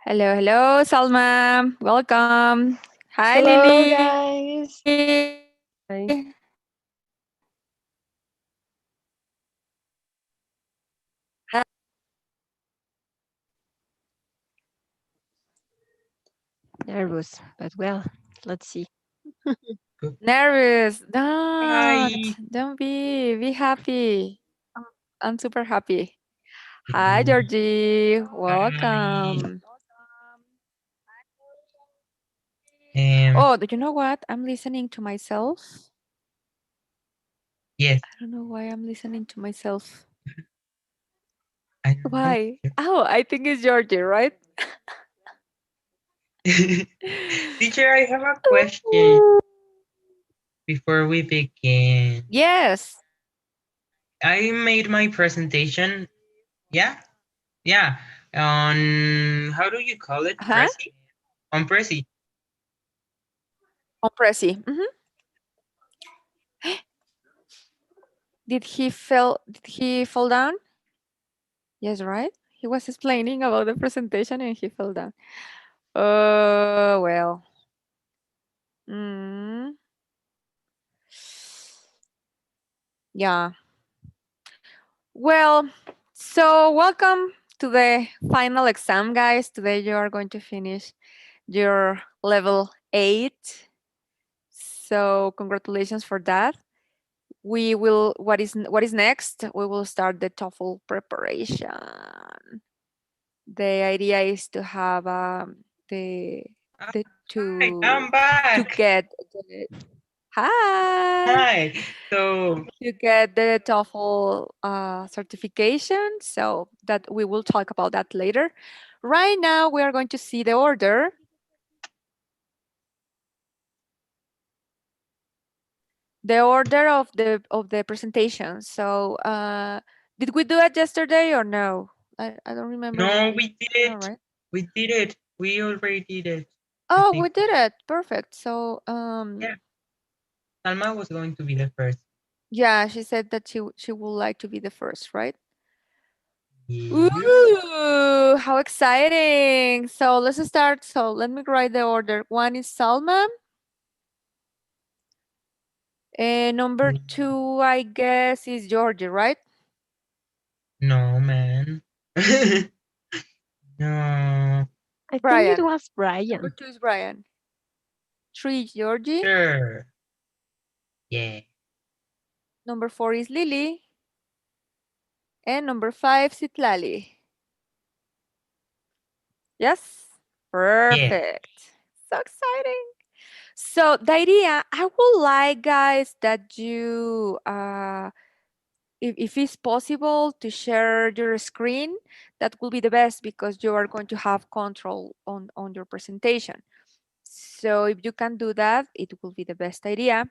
Hello, hello, Salma. Welcome. Hi, Hello, Lily. guys. Hi. Nervous, but well, let's see. Nervous. Hi. Don't be. Be happy. I'm, I'm super happy. Hi, Georgie. Hi. Welcome. Um, Oh, do you know what? I'm listening to myself. yes, I don't know why I'm listening to myself. I don't know. Why? Oh, I think it's Georgie, right? Teacher, I have a question before we begin. Yes. I made my presentation. Yeah, yeah. On how do you call it? Huh? Prezi? On Prezi. On Prezi. Did he fall down? Yes, right? He was explaining about the presentation and he fell down. Well. Mm, yeah. Well, so welcome to the final exam, guys. Today you are going to finish your level 8. So congratulations for that. We will what is next? We will start the TOEFL preparation. The idea is to have the the Hi, to I'm to back. get the hi Hi. So, to get the TOEFL certification. So that we will talk about that later. Right now, we are going to see the order. The order of the presentation. So did we do it yesterday or no? I don't remember. no, we did No, it. right? We did it. We already did it. I Oh, think. we did it. Perfect. So Yeah, Salma was going to be the first. yeah, she said that she would like to be the first, right? Yep. Ooh, how exciting. So let's start. So let me write the order. One is Salma. And number two, I guess, is Georgie, right? No, man. No. I think it Brian. was Number Brian. two is Brian. Three, Georgie. Sure. Yeah. Number four is Lily. And number five, Citlali. Yes? Yeah. Perfect. So exciting. So the idea, I would like, guys, that you if it's possible to share your screen, that will be the best because you are going to have control on your presentation. So if you can do that, it will be the best idea.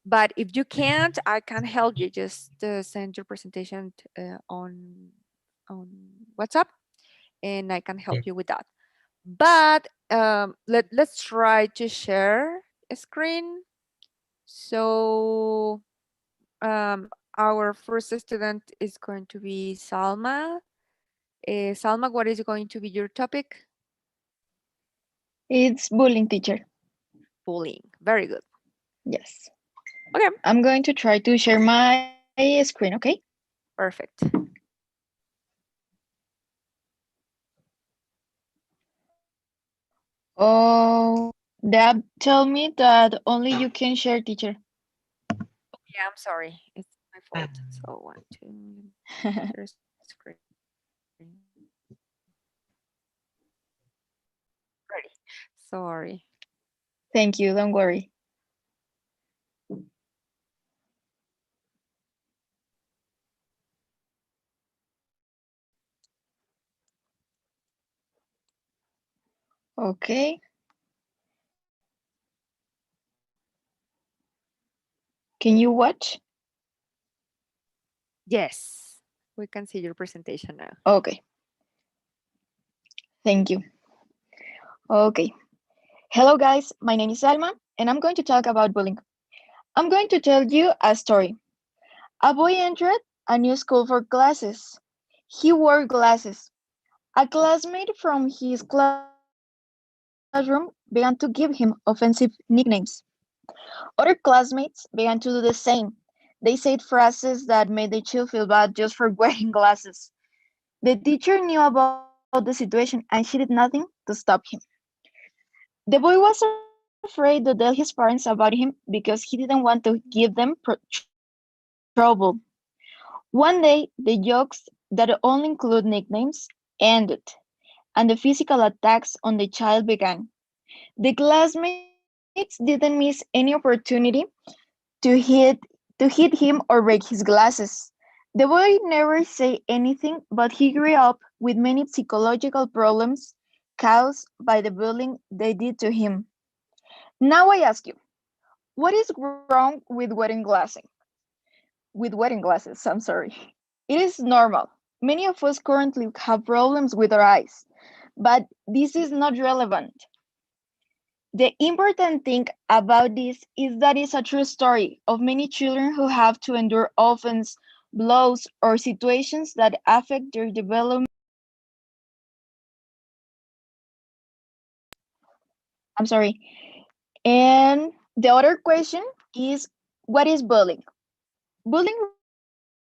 But if you can't, I can help you. Just send your presentation on WhatsApp, and I can Yeah. help you with that. But let's try to share a screen. So our first student is going to be Salma. Salma, what is going to be your topic? It's bullying teacher. Bullying. Very good. Yes. Okay, I'm going to try to share my screen, okay? perfect. Oh, Dad tell me that only you can share, teacher. Yeah, I'm sorry. It's my Ah, fault. So one, two, share screen. Ready. Sorry. Thank you, don't worry. Okay. Can you watch? Yes, we can see your presentation now. Okay. Thank you. Okay. Hello, guys. My name is Alma, and I'm going to talk about bullying. I'm going to tell you a story. A boy entered a new school for classes. He wore glasses. A classmate from his classroom began to give him offensive nicknames. Other classmates began to do the same. They said phrases that made the child feel bad just for wearing glasses. The teacher knew about the situation and she did nothing to stop him. The boy was afraid to tell his parents about him because he didn't want to give them trouble. One day, the jokes that only include nicknames ended, and the physical attacks on the child began. The classmates didn't miss any opportunity to hit him or break his glasses. The boy never said anything, but he grew up with many psychological problems caused by the bullying they did to him. Now I ask you, what is wrong with wearing glasses? I'm sorry. It is normal. Many of us currently have problems with our eyes, but this is not relevant. The important thing about this is that it's a true story of many children who have to endure offense, blows, or situations that affect their development. I'm sorry. And the other question is, what is bullying? Bullying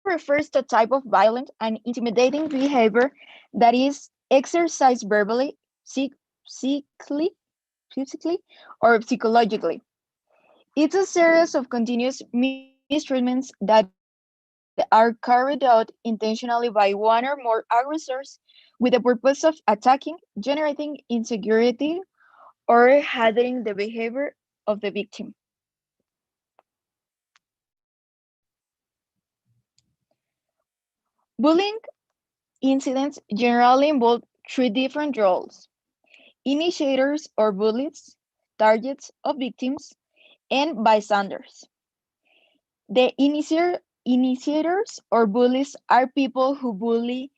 refers to a type of violent and intimidating behavior that is exercised verbally, psychically, physically, or psychologically. It's a series of continuous mistreatments that are carried out intentionally by one or more aggressors with the purpose of attacking, generating insecurity, or hindering the behavior of the victim. Bullying incidents generally involve three different roles: initiators or bullies, targets of victims, and bystanders. The initiators or bullies are people who bully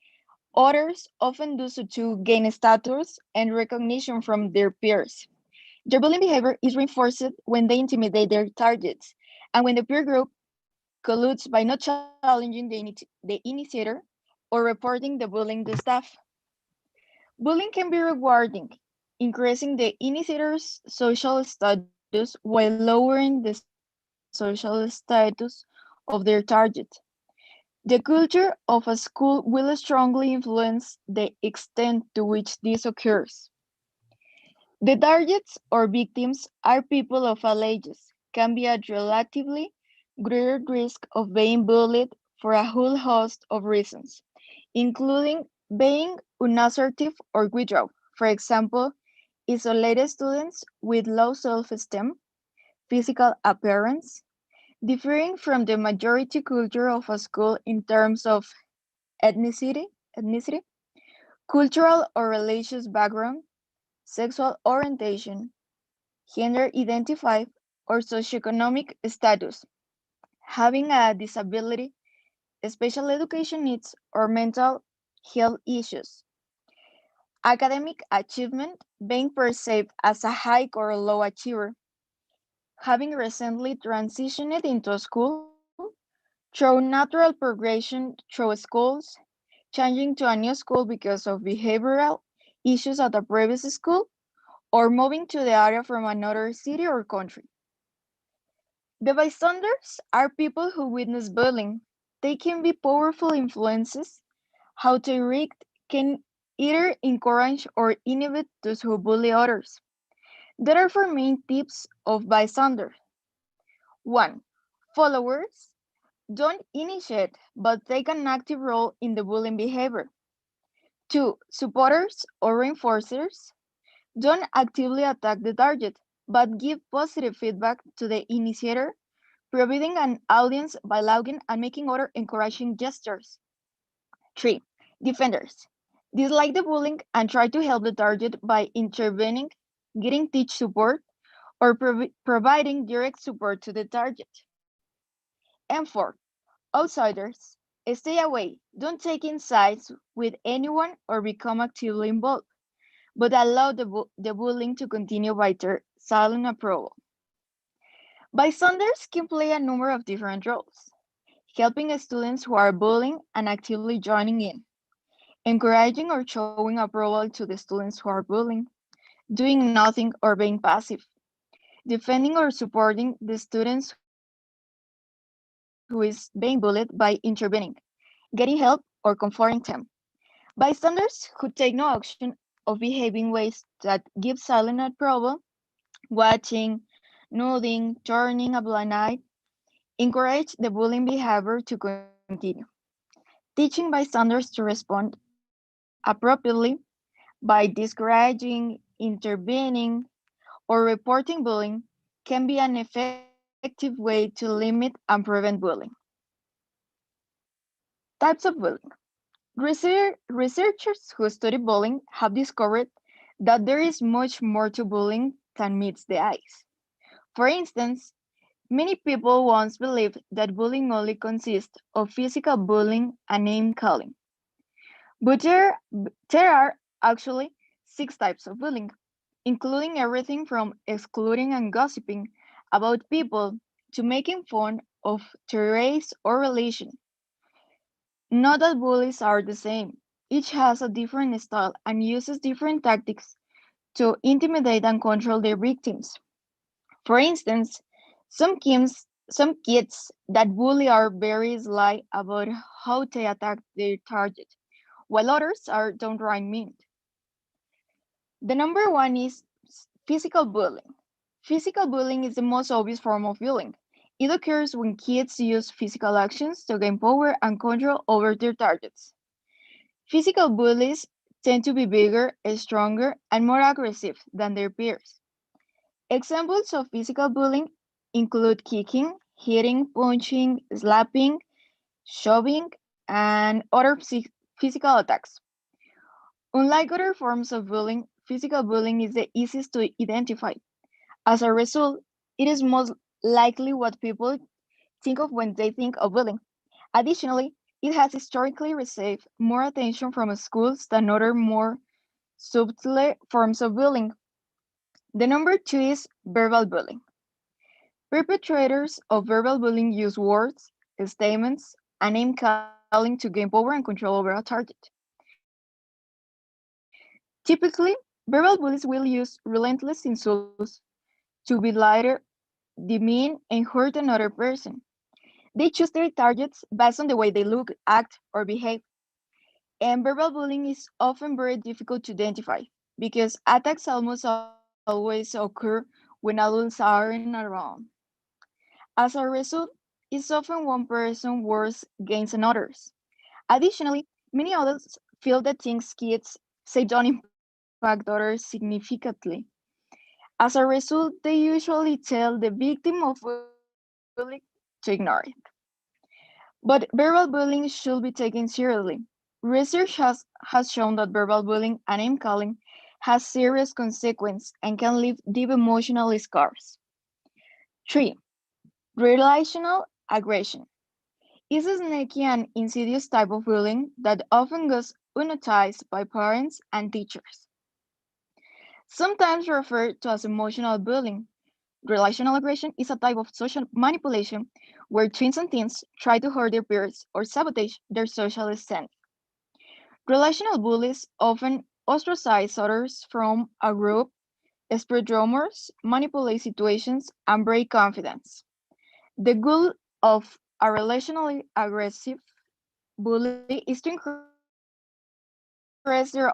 others, often do so to gain status and recognition from their peers. Their bullying behavior is reinforced when they intimidate their targets and when the peer group colludes by not challenging the initiator or reporting the bullying to staff. Bullying can be rewarding, increasing the initiator's social status while lowering the social status of their target. The culture of a school will strongly influence the extent to which this occurs. The targets or victims are people of all ages, can be at relatively greater risk of being bullied for a whole host of reasons, including being unassertive or withdrawn. For example, isolated students with low self-esteem, physical appearance, differing from the majority culture of a school in terms of ethnicity, cultural or religious background, sexual orientation, gender identified, or socioeconomic status, having a disability, special education needs, or mental health issues. Academic achievement, being perceived as a high or low achiever, having recently transitioned into a school, through natural progression through schools, changing to a new school because of behavioral issues at the previous school, or moving to the area from another city or country. The bystanders are people who witness bullying. They can be powerful influences. How to react can either encourage or inhibit those who bully others. There are four main types of bystanders. 1. Followers don't initiate but take an active role in the bullying behavior. 2. Supporters or reinforcers don't actively attack the target but give positive feedback to the initiator, providing an audience by laughing and making other encouraging gestures. 3. Defenders dislike the bullying and try to help the target by intervening, getting teach support, or providing direct support to the target. And 4. Outsiders stay away, don't take in sides with anyone or become actively involved, but allow the bullying to continue by their silent approval. Bystanders can play a number of different roles, helping students who are bullying and actively joining in, encouraging or showing approval to the students who are bullying, doing nothing or being passive, defending or supporting the students who is being bullied by intervening, getting help or comforting them. Bystanders who take no action or behave in ways that give silent approval, watching, nodding, turning a blind eye, encourage the bullying behavior to continue. Teaching bystanders to respond appropriately by discouraging, intervening, or reporting bullying can be an effective way to limit and prevent bullying. Types of bullying. Researchers who study bullying have discovered that there is much more to bullying than meets the eyes. For instance, many people once believed that bullying only consists of physical bullying and name calling. But there are actually six types of bullying, including everything from excluding and gossiping about people to making fun of their race or religion. Not all bullies are the same. Each has a different style and uses different tactics to intimidate and control their victims. For instance, some kids that bully are very sly about how they attack their target, while others are downright mean. The number one is physical bullying. Physical bullying is the most obvious form of bullying. It occurs when kids use physical actions to gain power and control over their targets. Physical bullies tend to be bigger, stronger, and more aggressive than their peers. Examples of physical bullying include kicking, hitting, punching, slapping, shoving, and other physical attacks. Unlike other forms of bullying, physical bullying is the easiest to identify. As a result, it is most likely what people think of when they think of bullying. Additionally, it has historically received more attention from schools than other more subtle forms of bullying. The number two is verbal bullying. Perpetrators of verbal bullying use words, statements, and name calling to gain power and control over a target. Typically, verbal bullies will use relentless insults to belittle, demean, and hurt another person. They choose their targets based on the way they look, act, or behave. And verbal bullying is often very difficult to identify because attacks almost always occur when adults aren't around. As a result, it's often one person's words against another's. Additionally, many adults feel that things kids say don't impact others significantly. As a result, they usually tell the victim of bullying to ignore it. But verbal bullying should be taken seriously. Research has shown that verbal bullying and name calling has serious consequences and can leave deep emotional scars. 3. Relational aggression is a sneaky and insidious type of bullying that often goes unnoticed by parents and teachers. Sometimes referred to as emotional bullying, relational aggression is a type of social manipulation where tweens and teens try to hurt their peers or sabotage their social standing. Relational bullies often ostracize others from a group, spread rumors, manipulate situations, and break confidence. The goal of a relationally aggressive bully is to increase their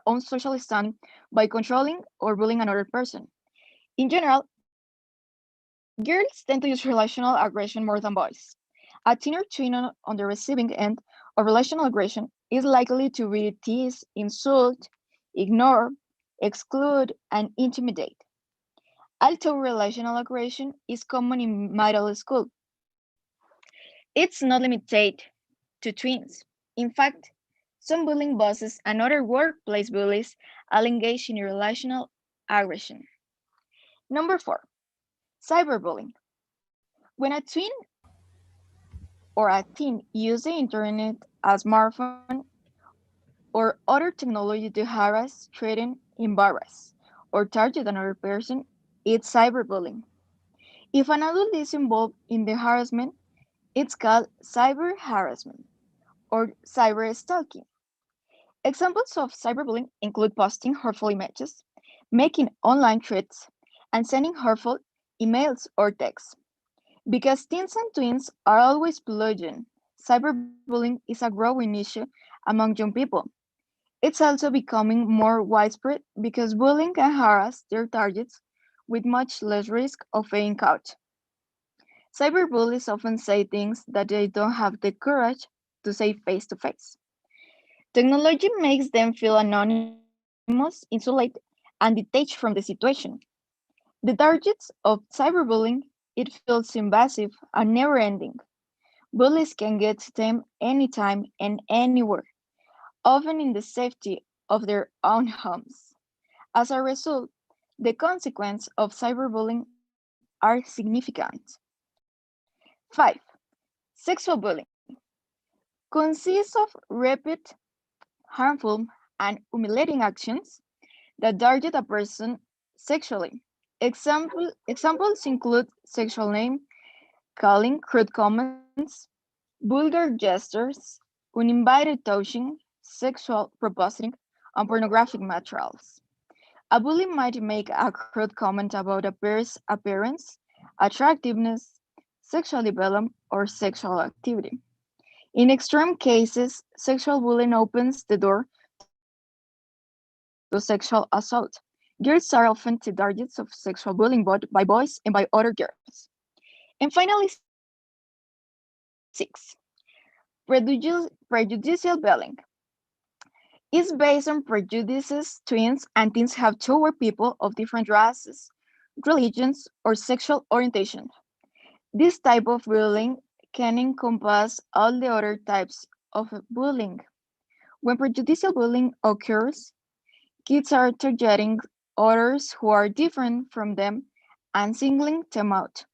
own social standing by controlling or bullying another person. In general, girls tend to use relational aggression more than boys. A teen or tween on the receiving end of relational aggression is likely to be teased, insult, ignore, exclude, and intimidate. Although relational aggression is common in middle school, it's not limited to tweens. In fact, some bullying bosses and other workplace bullies are engaged in relational aggression. Number 4, cyberbullying. When a twin or a teen use the internet, a smartphone, or other technology to harass, threaten, embarrass, or target another person, it's cyberbullying. If an adult is involved in the harassment, it's called cyber harassment or cyber stalking. Examples of cyberbullying include posting hurtful images, making online threats, and sending hurtful emails or texts. Because teens and tweens are always bullied, cyberbullying is a growing issue among young people. It's also becoming more widespread because bullying can harass their targets with much less risk of being caught. Cyberbullies often say things that they don't have the courage to say face to face. Technology makes them feel anonymous, insulated, and detached from the situation. The targets of cyberbullying, it feels invasive and never-ending. Bullies can get to them anytime and anywhere, often in the safety of their own homes. As a result, the consequences of cyberbullying are significant. 5. Sexual bullying consists of repeated, harmful, and humiliating actions that target a person sexually. Examples include sexual name, calling, crude comments, vulgar gestures, uninvited touching, sexual proposing, and pornographic materials. A bully might make a crude comment about a peer's appearance, attractiveness, sexual development, or sexual activity. In extreme cases, sexual bullying opens the door to sexual assault. Girls are often the targets of sexual bullying both by boys and by other girls. And finally, 6. Prejudicial bullying is based on prejudices twins and teens have toward people of different races, religions, or sexual orientation. This type of bullying can encompass all the other types of bullying. When prejudicial bullying occurs, kids are targeting others who are different from them and singling them out.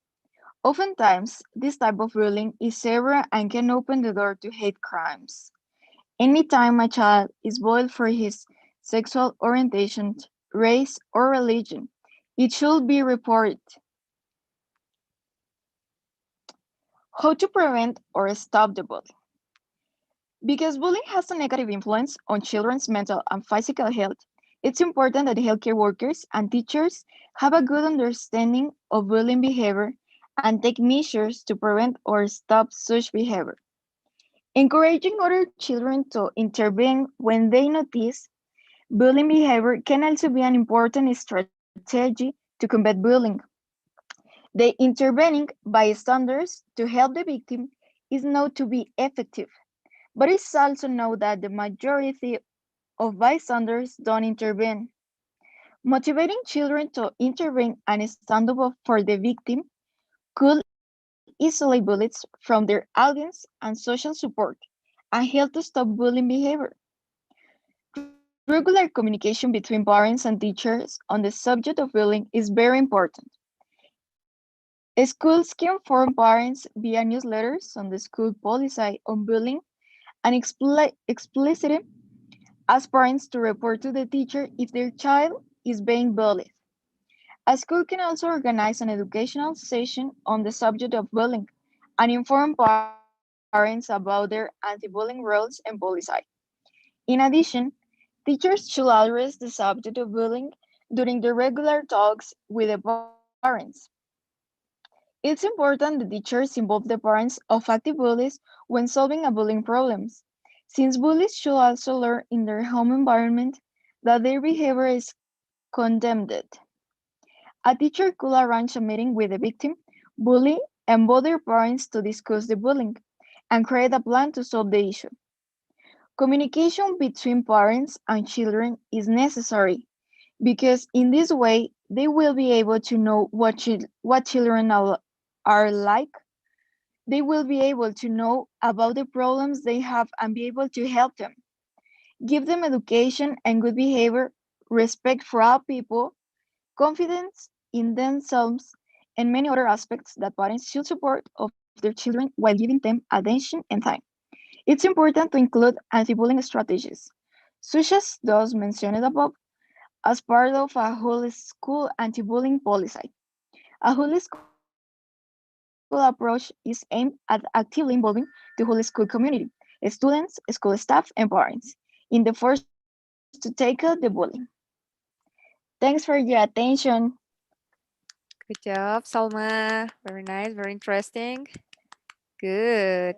Oftentimes, this type of bullying is severe and can open the door to hate crimes. Anytime a child is bullied for his sexual orientation, race, or religion, it should be reported. How to prevent or stop the bullying? Because bullying has a negative influence on children's mental and physical health, it's important that healthcare workers and teachers have a good understanding of bullying behavior and take measures to prevent or stop such behavior. Encouraging other children to intervene when they notice bullying behavior can also be an important strategy to combat bullying. The intervening bystanders to help the victim is known to be effective, but it's also known that the majority of bystanders don't intervene. Motivating children to intervene and stand up for the victim could isolate bullies from their audience and social support and help to stop bullying behavior. Regular communication between parents and teachers on the subject of bullying is very important. Schools can inform parents via newsletters on the school policy on bullying and explicitly ask parents to report to the teacher if their child is being bullied. A school can also organize an educational session on the subject of bullying and inform parents about their anti-bullying rules and policy. In addition, teachers should address the subject of bullying during the regular talks with the parents. It's important that teachers involve the parents of active bullies when solving a bullying problems, since bullies should also learn in their home environment that their behavior is condemned. A teacher could arrange a meeting with the victim, bully, and both their parents to discuss the bullying and create a plan to solve the issue. Communication between parents and children is necessary because in this way they will be able to know what children are like. They will be able to know about the problems they have and be able to help them. Give them education and good behavior, respect for all people, confidence in themselves, and many other aspects that parents should support of their children while giving them attention and time. It's important to include anti-bullying strategies, such as those mentioned above, as part of a whole school anti-bullying policy. A whole school approach is aimed at actively involving the whole school community, students, school staff, and parents. in the force to tackle the bullying. Thanks for your attention. Good job, Salma. Very nice, very interesting. Good.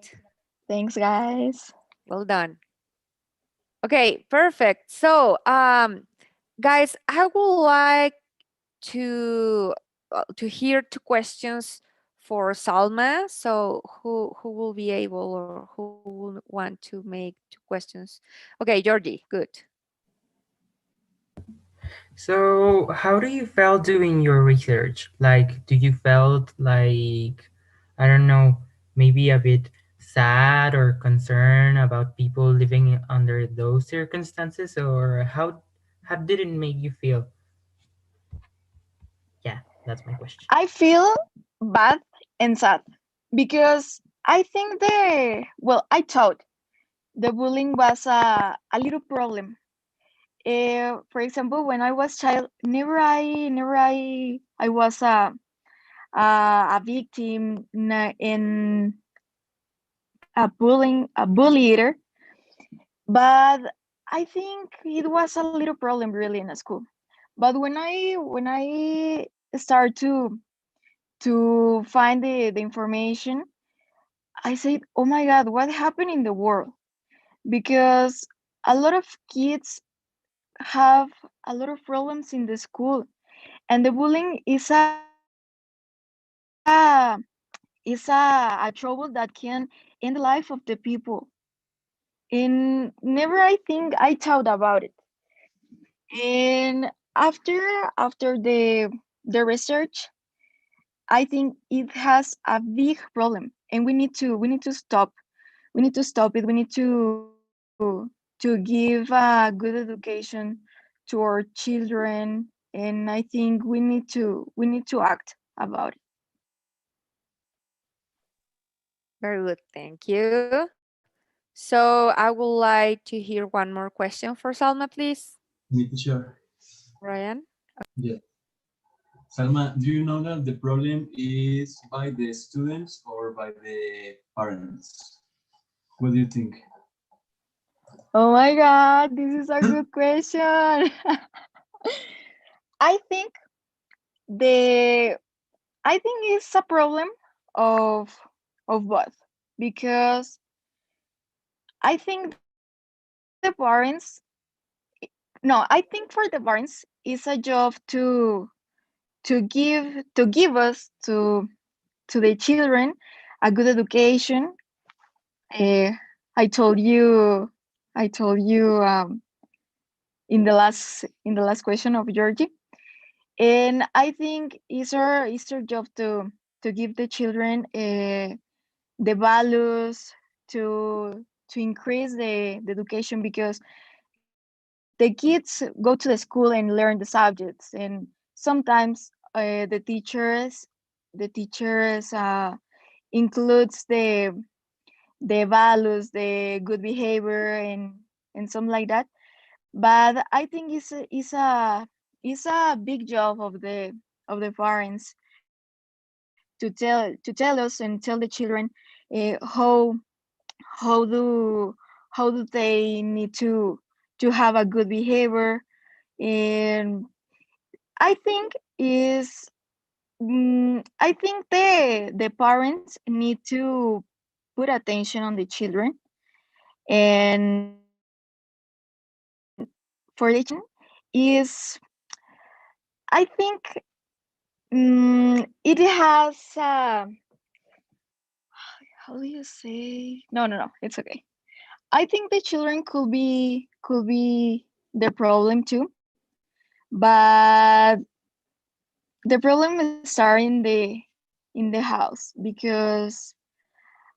Thanks, guys. Well done. Okay, perfect. So, guys, I would like to hear two questions for Salma. So, who will be able or who will want to make two questions? Okay, Georgie. Good. So, how do you felt doing your research? Like, do you felt like, I don't know, maybe a bit sad or concerned about people living under those circumstances, or how did it make you feel? Yeah, that's my question. I feel bad and sad because I think I thought the bullying was a little problem. For example, when I was child, I was a victim in a bullier, but I think it was a little problem really in a school. But when I start to find the information, I said, oh my God, what happened in the world? Because a lot of kids have a lot of problems in the school, and the bullying is a trouble that can end the life of the people. And never I think I thought about it. And after the research, I think it has a big problem, and we need to stop. We need to stop it. We need to give a good education to our children, and I think we need to act about it. Very good. Thank you. So, I would like to hear one more question for Salma, please. Me teacher. Ryan. Yeah. Salma, do you know that the problem is by the students or by the parents? What do you think? Oh my God, this is a good question. I think the I think it's a problem of both, because I think the parents no, I think for the parents it's a job to give us to the children a good education. Uh, I told you I told you in the last question of Georgie, and I think it's our job to give the children the values, to increase the education, because the kids go to the school and learn the subjects, and sometimes the teachers includes the values, the good behavior, and something like that. But I think it's a big job of the parents to tell us and tell the children how do they need to have a good behavior. And I think is I think the parents need to put attention on the children, and for the children is, I think, it has how do you say, no, it's okay. I think the children could be the problem too, but the problem is starting in the house, because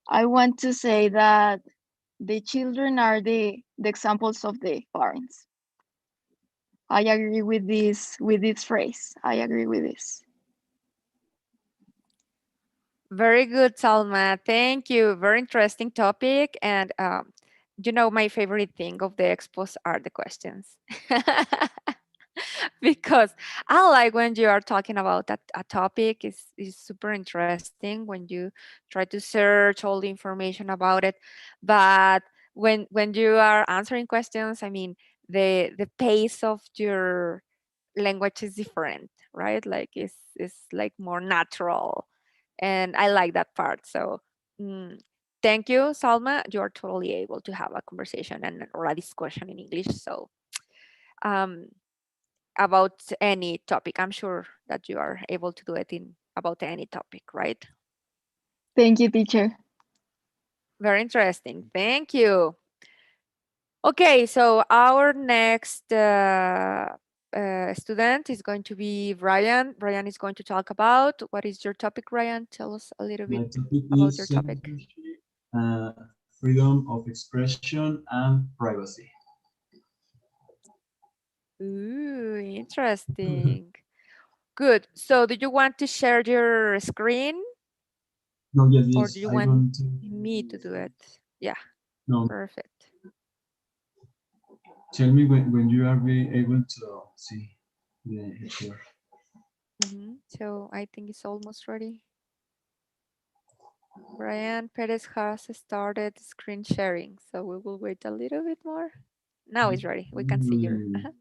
I want to say that the children are the examples of the parents. I agree with this phrase. I agree with this. Very good, Salma. Thank you. Very interesting topic. And my favorite thing of the expos are the questions. Because I like when you are talking about that a topic is super interesting when you try to search all the information about it. But when you are answering questions, I mean, the pace of your language is different, right? Like it's like more natural, and I like that part. So mm, thank you, Salma. You are totally able to have a conversation and or a discussion in English. So um, about any topic, I'm sure that you are able to do it in about any topic, right? Thank you, teacher. Very interesting. Thank you. Okay, so our next student is going to be Ryan. Ryan is going to talk about what is your topic, Ryan? Tell us a little bit My topic about your is topic. censorship, freedom of expression, and privacy. Ooh, interesting. Good. So, do you want to share your screen No, yes, or do yes, you I want want to. me to do it? Yeah, No, perfect. tell me when you are be able to see the share. So, I think it's almost ready. Brian Perez has started screen sharing, so we will wait a little bit more. Now it's ready. We can see your Mm,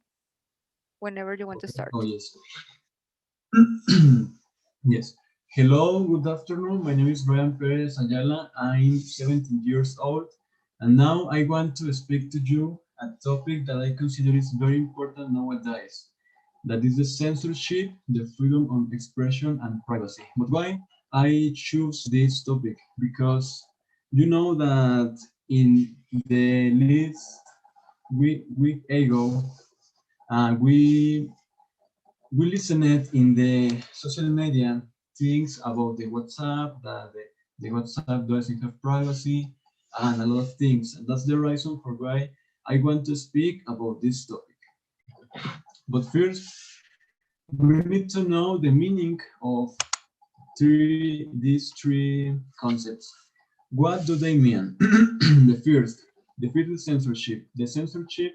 whenever you want to okay. start. Oh, yes. Yes. Hello, good afternoon. My name is Brian Perez Ayala. I'm 17 years old, and now I want to speak to you a topic that I consider is very important nowadays. That is the censorship, the freedom of expression, and privacy. But why I choose this topic? Because you know that in the list week ago, we listened in the social media things about the WhatsApp, that the WhatsApp doesn't have privacy, and a lot of things. And that's the reason for why I want to speak about this topic. But first, we need to know the meaning of these three concepts. What do they mean? The first is censorship. The censorship,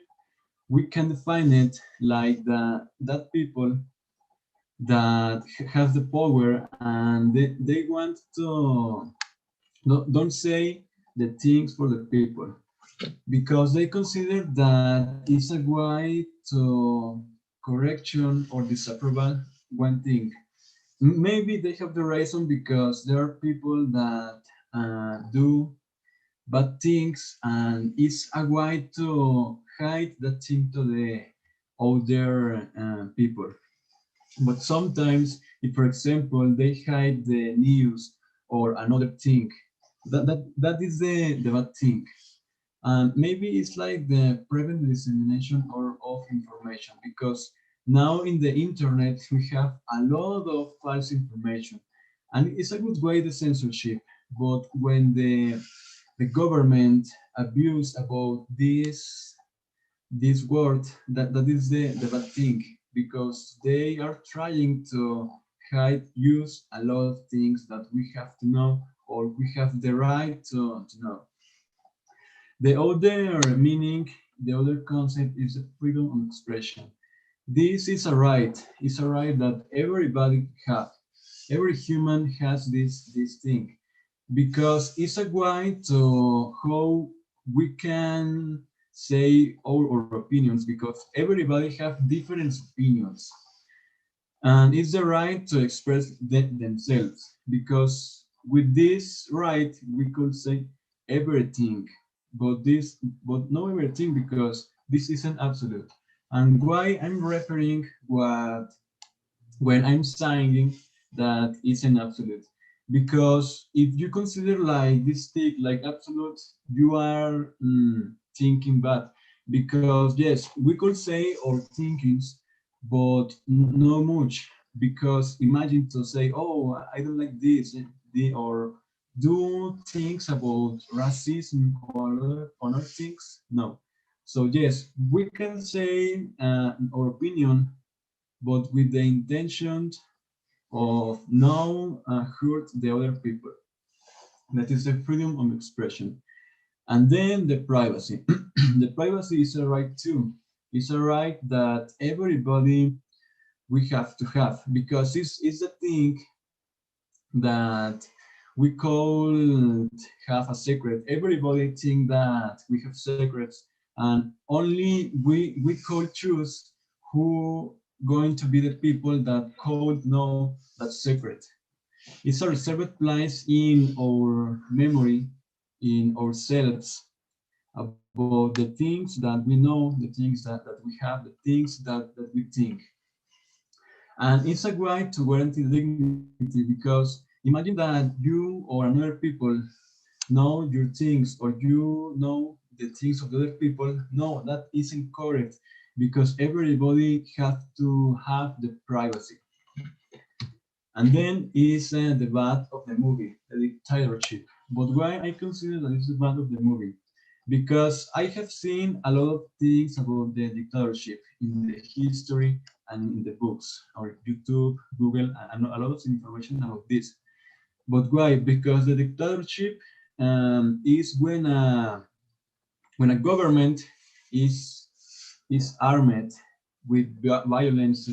we can define it like that people that have the power and they want to don't say the things for the people because they consider that it's a way to correction or disapproval one thing. Maybe they have the reason because there are people that do bad things and it's a way to hide that thing to the other people. But sometimes, if for example they hide the news or another thing, that is the bad thing. And maybe it's like the prevent the dissemination or of information because now in the internet we have a lot of false information, and it's a good way the censorship. But when the government abuse about this word, that is the bad thing because they are trying to hide use a lot of things that we have to know or we have the right to know. The other meaning, the other concept is the freedom of expression. This is a right. It's a right that everybody have. Every human has this thing because it's a way to how we can say our opinions because everybody have different opinions and it's the right to express themselves because with this right we could say everything but not everything because this isn't absolute. And why I'm referring what when I'm saying that it's an absolute. Because if you consider like this thing like absolute, you are thinking bad. Because yes, we could say our thinkings, but no much. Because imagine to say, oh, I don't like this, or do things about racism or other things. No. So yes, we can say our opinion but with the intention of no hurt the other people. That is the freedom of expression. And then the privacy. The privacy is a right too. It's a right that everybody we have to have because it's a thing that we could have a secret. Everybody think that we have secrets, and only we could choose who going to be the people that could know that secret. It's a reserved place in our memory, in ourselves, about the things that we know, the things that we have, the things that we think. And it's a way to guarantee dignity, because imagine that you or another people know your things, or you know the things of the other people. No, that isn't correct, because everybody have to have the privacy. And then is the bad of the movie, the dictatorship. But why I consider that it's the bad of the movie? Because I have seen a lot of things about the dictatorship in the history and in the books, or YouTube, Google, and a lot of information about this. But why? Because the dictatorship is when a government is armed with violence,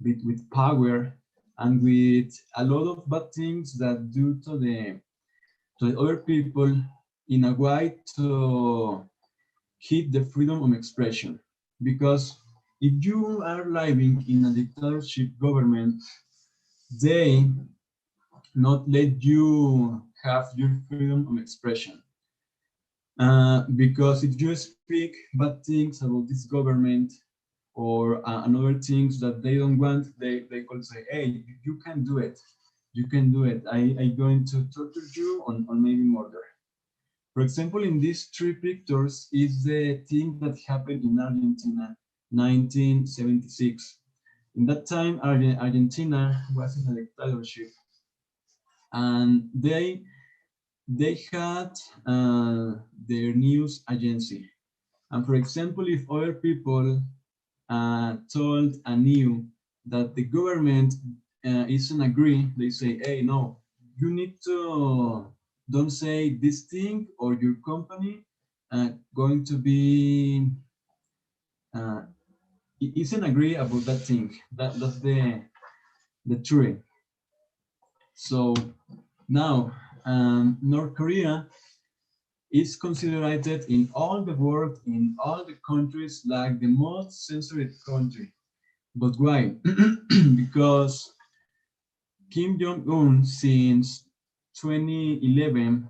with power, and with a lot of bad things that do to the other people, in a way to hit the freedom of expression. Because if you are living in a dictatorship government, they not let you have your freedom of expression. Because if you speak bad things about this government, or another things that they don't want, they could say, hey, you can do it. You can do it. I'm going to torture you on maybe murder. For example, in these three pictures is the thing that happened in Argentina, 1976. In that time, Argentina was in a dictatorship, and they had their news agency. And for example, if other people told and knew that the government isn't agree, they say, hey, no, you need to don't say this thing, or your company going to be uh, isn't agree about that thing. That's the truth. So now North Korea is considered in all the world, in all the countries, like the most censored country. But why? Because Kim Jong-un, since 2011,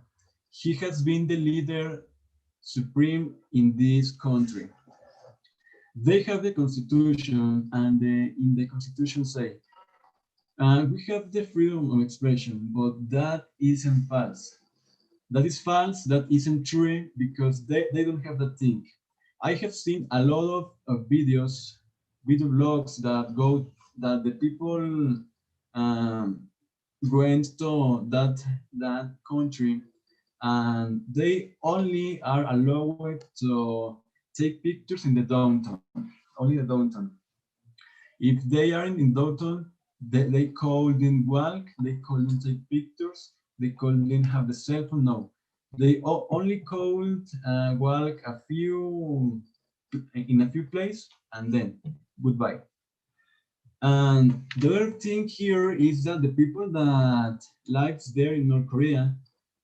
he has been the leader supreme in this country. They have the constitution, and in the constitution say, we have the freedom of expression, but that isn't false. That is false, that isn't true, because they don't have that thing. I have seen a lot of videos, video blogs that go, that the people um, went to that country, and they only are allowed to take pictures in the downtown, only the downtown. If they are in downtown, they call them walk, they call them take pictures, they call them have the cell phone. No, they only called walk a few in a few places, and then goodbye. And the other thing here is that the people that lives there in North Korea,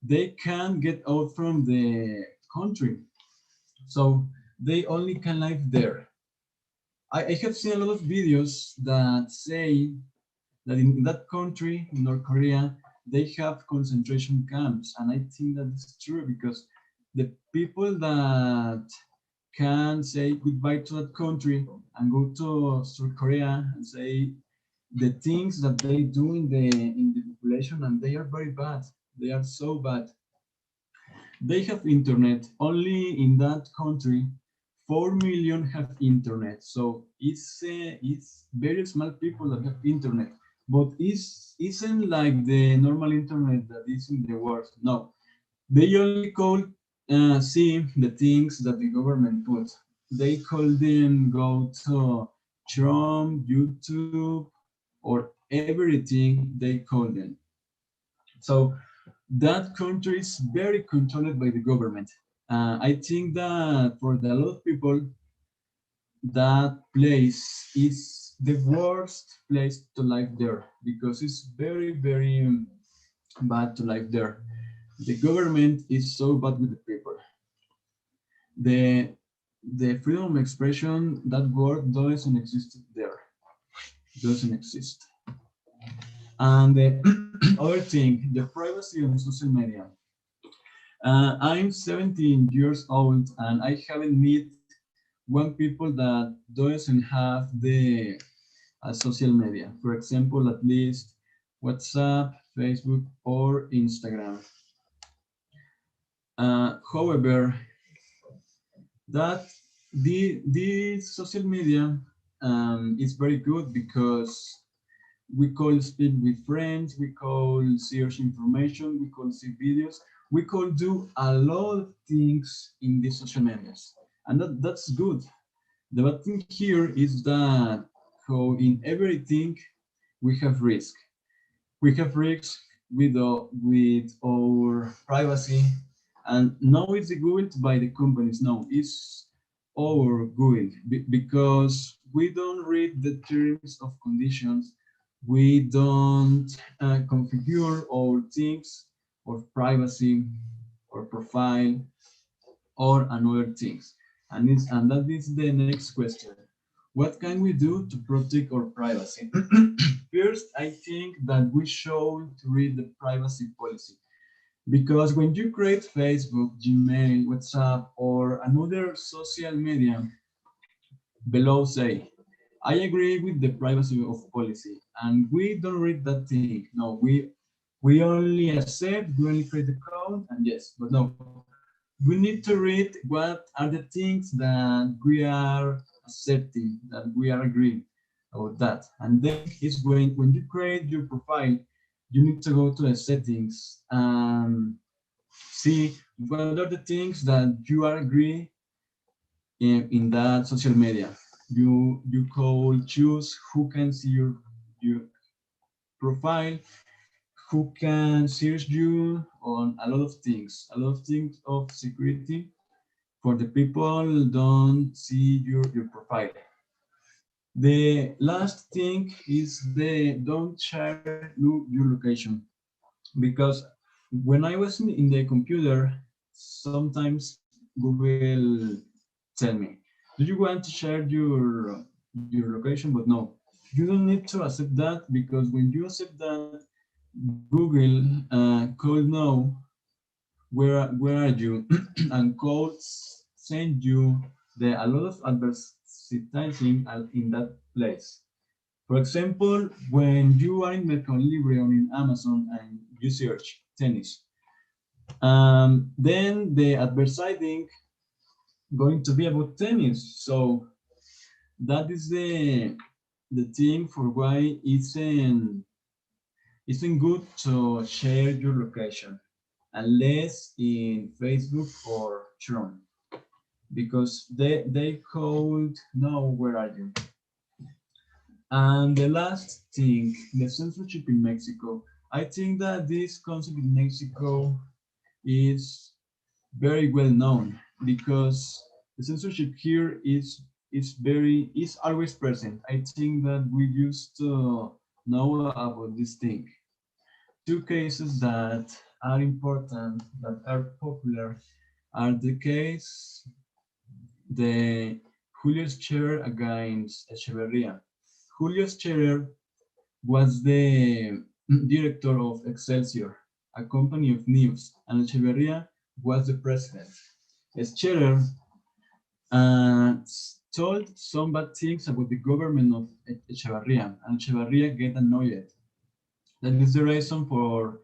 they can't get out from the country. So they only can live there. I have seen a lot of videos that say that in that country, in North Korea, they have concentration camps. And I think that is true, because the people that can say goodbye to that country and go to South Korea and say the things that they do in the population, and they are very bad. They are so bad. They have internet. Only in that country, 4 million have internet. So it's very small people that have internet. But isn't like the normal internet that is in the world. No, they only call see the things that the government put. They call them go to Chrome, YouTube, or everything they call them. So that country is very controlled by the government. I think that for a lot of people, that place is the worst place to live there, because it's very, very bad to live there. The government is so bad with the people. The the freedom of expression, that word doesn't exist there. Doesn't exist. And the other thing, the privacy on social media. I'm 17 years old and I haven't met one people that doesn't have the social media. For example, at least WhatsApp, Facebook, or Instagram. However, that the social media is very good because we call speak with friends, we call search information, we call see videos, we call do a lot of things in the social medias, and that's good. The bad thing here is that how in everything we have risk. We have risks with our privacy, and now it's good by the companies. No, it's our good because we don't read the terms of conditions. We don't configure our things, or privacy, or profile, or another things. And that is the next question. What can we do to protect our privacy? First, I think that we should read the privacy policy. Because when you create Facebook, Gmail, WhatsApp, or another social media, below say, I agree with the privacy of policy, and we don't read that thing. No, we only accept, we only create the account, and yes, but no, we need to read what are the things that we are accepting, that we are agreeing about that. And then is when you create your profile, you need to go to the settings and see what are the things that you are agree in that social media. You could choose who can see your profile, who can search you on a lot of things of security for the people don't see your profile. The last thing is the don't share your location, because when I was in the computer, sometimes Google tell me, do you want to share your location? But no, you don't need to accept that, because when you accept that, Google could know where are you and could send you a lot of advertising in that place. For example, when you are in Mercado Libre or in Amazon and you search tennis, then the advertising going to be about tennis. So that is the thing for why isn't good to share your location unless in Facebook or Chrome, because they could know where are you. And the last thing, the censorship in Mexico. I think that this concept in Mexico is very well known, because the censorship here is always present. I think that we used to know about this thing. Two cases that are important, that are popular, are the case the Julio Scherer against Echeverria. Julio Scherer was the director of Excelsior, a company of news, and Echeverria was the president. Scherer uh, told some bad things about the government of Echeverria, and Echeverria get annoyed. That is the reason for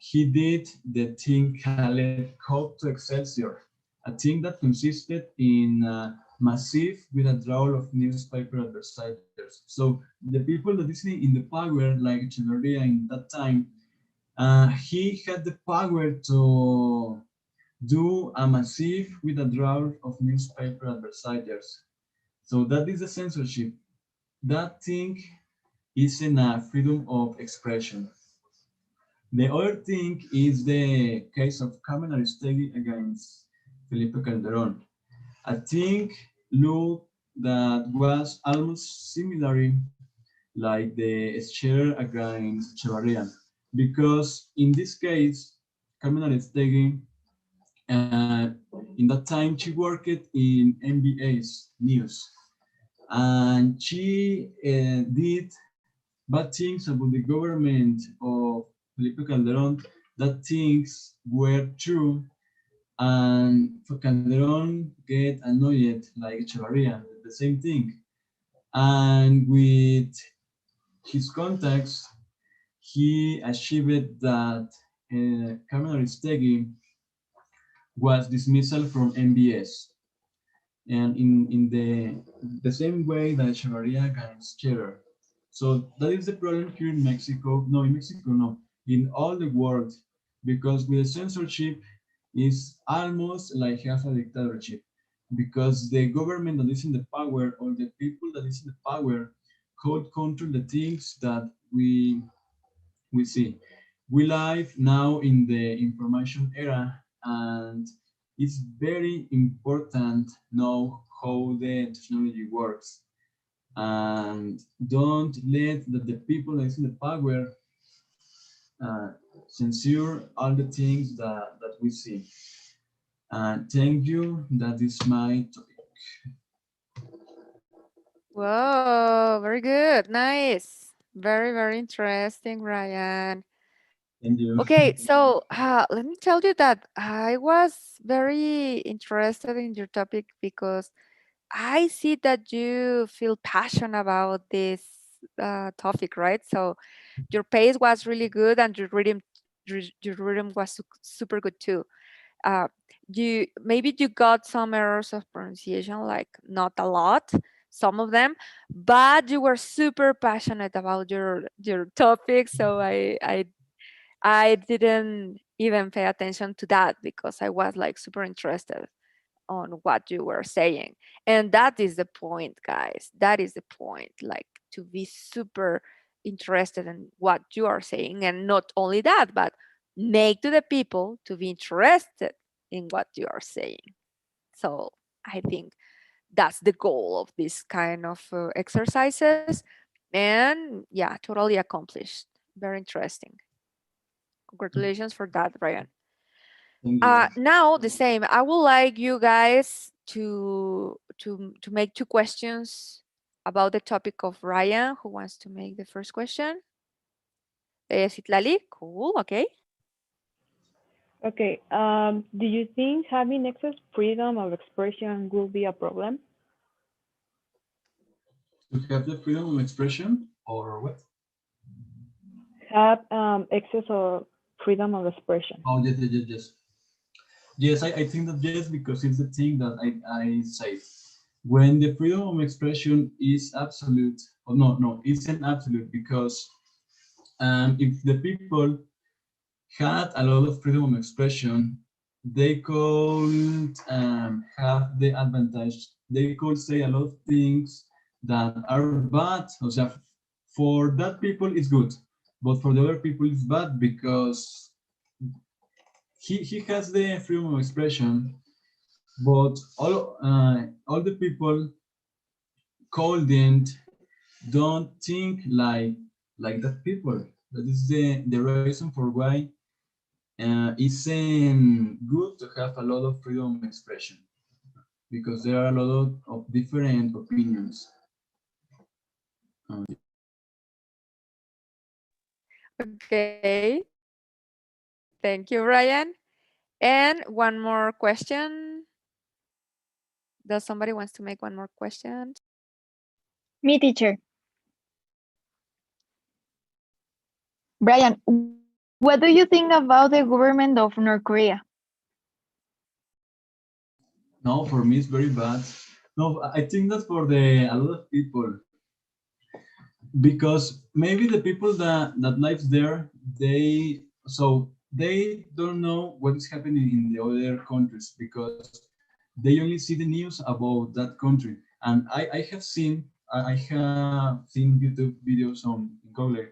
he did the thing called Code to Excelsior, a thing that consisted in massive withdrawal of newspaper advertisers. So the people that is in the power, like Echeverria in that time, he had the power to do a massive withdrawal of newspaper advertisers. So that is the censorship. That thing isn't a freedom of expression. The other thing is the case of Carmen Aristegui against Felipe Calderón. I think look that was almost similar like the Scherer against Echevarria. because in this case, Carmen Aristegui, uh, in that time she worked in NBA's news, and she did bad things about the government of Felipe Calderon, that things were true, and Calderon get annoyed like Echevarria, the same thing. And with his contacts, he achieved that Carmen Aristegui was dismissal from MBS. And in the same way that Echevarria gets Cheddar. So that is the problem here in Mexico. No, in Mexico, no. In all the world, because with censorship is almost like half a dictatorship, because the government that is in the power or the people that is in the power could control the things that we see. We live now in the information era, and it's very important know how the technology works, and don't let the people that is in the power uh, censure all the things that we see. Thank you. That is my topic. Whoa, very good. Nice. Very, very interesting, Ryan. Thank you. Okay, so let me tell you that I was very interested in your topic because I see that you feel passionate about this topic, right? So your pace was really good and your rhythm was super good too. Uh, you maybe you got some errors of pronunciation, like not a lot, some of them, but you were super passionate about your topic. So I didn't even pay attention to that because I was like super interested on what you were saying. And that is the point, guys. That is the point, like to be super interested in what you are saying. And not only that, but make to the people to be interested in what you are saying. So I think that's the goal of this kind of exercises. And yeah, totally accomplished. Very interesting. Congratulations for that, Brian. Thank you. Now the same. I would like you guys to make two questions about the topic of Ryan. Who wants to make the first question? Citlali, cool. Okay. Okay. Do you think having excess freedom of expression will be a problem? To have the freedom of expression or what? Have excess of freedom of expression? Oh, yes, yes, yes, yes. Yes, I think that yes, because it's the thing that I say. When the freedom of expression is absolute, or no, it's an absolute, because if the people had a lot of freedom of expression, they could have the advantage. They could say a lot of things that are bad. O sea, for that people it's good, but for the other people it's bad because he has the freedom of expression, but all the people couldn't don't think like that people. That is the reason for why it's good to have a lot of freedom of expression, because there are a lot of different opinions. Okay. Thank you, Ryan. And one more question. Does somebody wants to make one more question? Me, teacher. Brian, what do you think about the government of North Korea? No, for me it's very bad. No, I think that for the a lot of people, because maybe the people that lives there, they don't know what is happening in the other countries, because they only see the news about that country. And I have seen YouTube videos on Google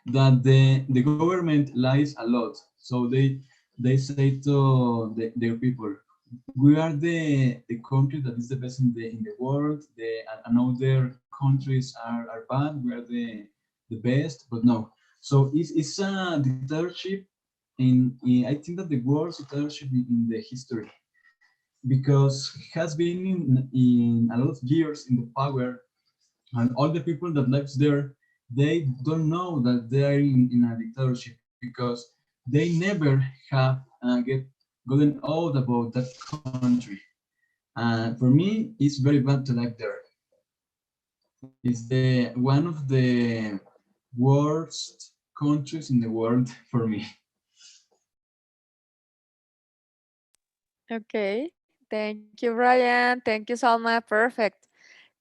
that the government lies a lot. So they say to their people, we are the country that is the best in the world. And other countries are bad. We are the best, but no. So it's a dictatorship I think that the worst dictatorship in the history, because he has been in a lot of years in the power, and all the people that lives there, they don't know that they are in a dictatorship because they never have get gotten out about that country. For me, it's very bad to live there. It's the one of the worst countries in the world for me. Okay. Thank you, Brian. Thank you, Salma. Perfect.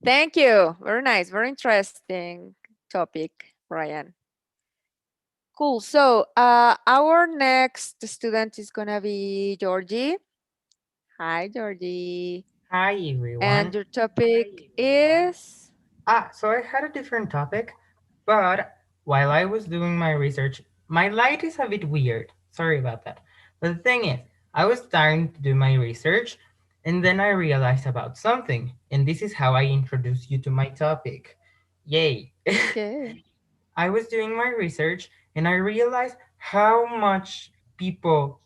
Thank you. Very nice. Very interesting topic, Brian. Cool. So, our next student is gonna be Georgie. Hi, Georgie. Hi And everyone. your topic is So I had a different topic, but while I was doing my research, my light is a bit weird. Sorry about that. But the thing is, I was starting to do my research, and then I realized about something, and this is how I introduce you to my topic. Yay. okay. I was doing my research, and I realized how much people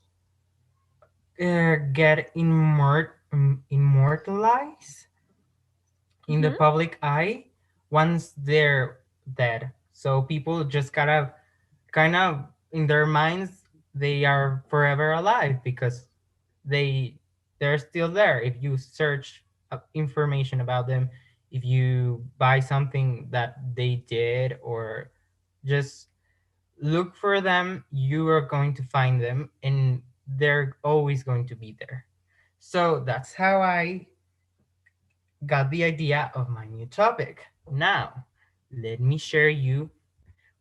get immortalized in the Mm-hmm. public eye once they're dead. So people just gotta kind of in their minds they are forever alive because they they're still there. If you search information about them, if you buy something that they did, or just look for them, you are going to find them, and they're always going to be there. So that's how I got the idea of my new topic. Now, let me share you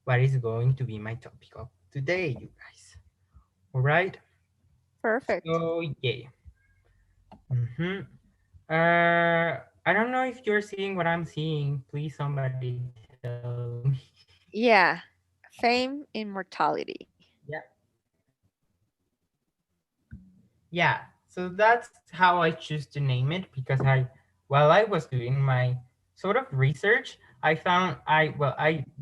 what is going to be my topic of today, you guys. All right. Perfect. So yeah. Mm-hmm. I don't know if you're seeing what I'm seeing. Please, somebody tell me. Yeah. Fame, immortality. Yeah. Yeah. So that's how I choose to name it, because while I was doing my sort of research, I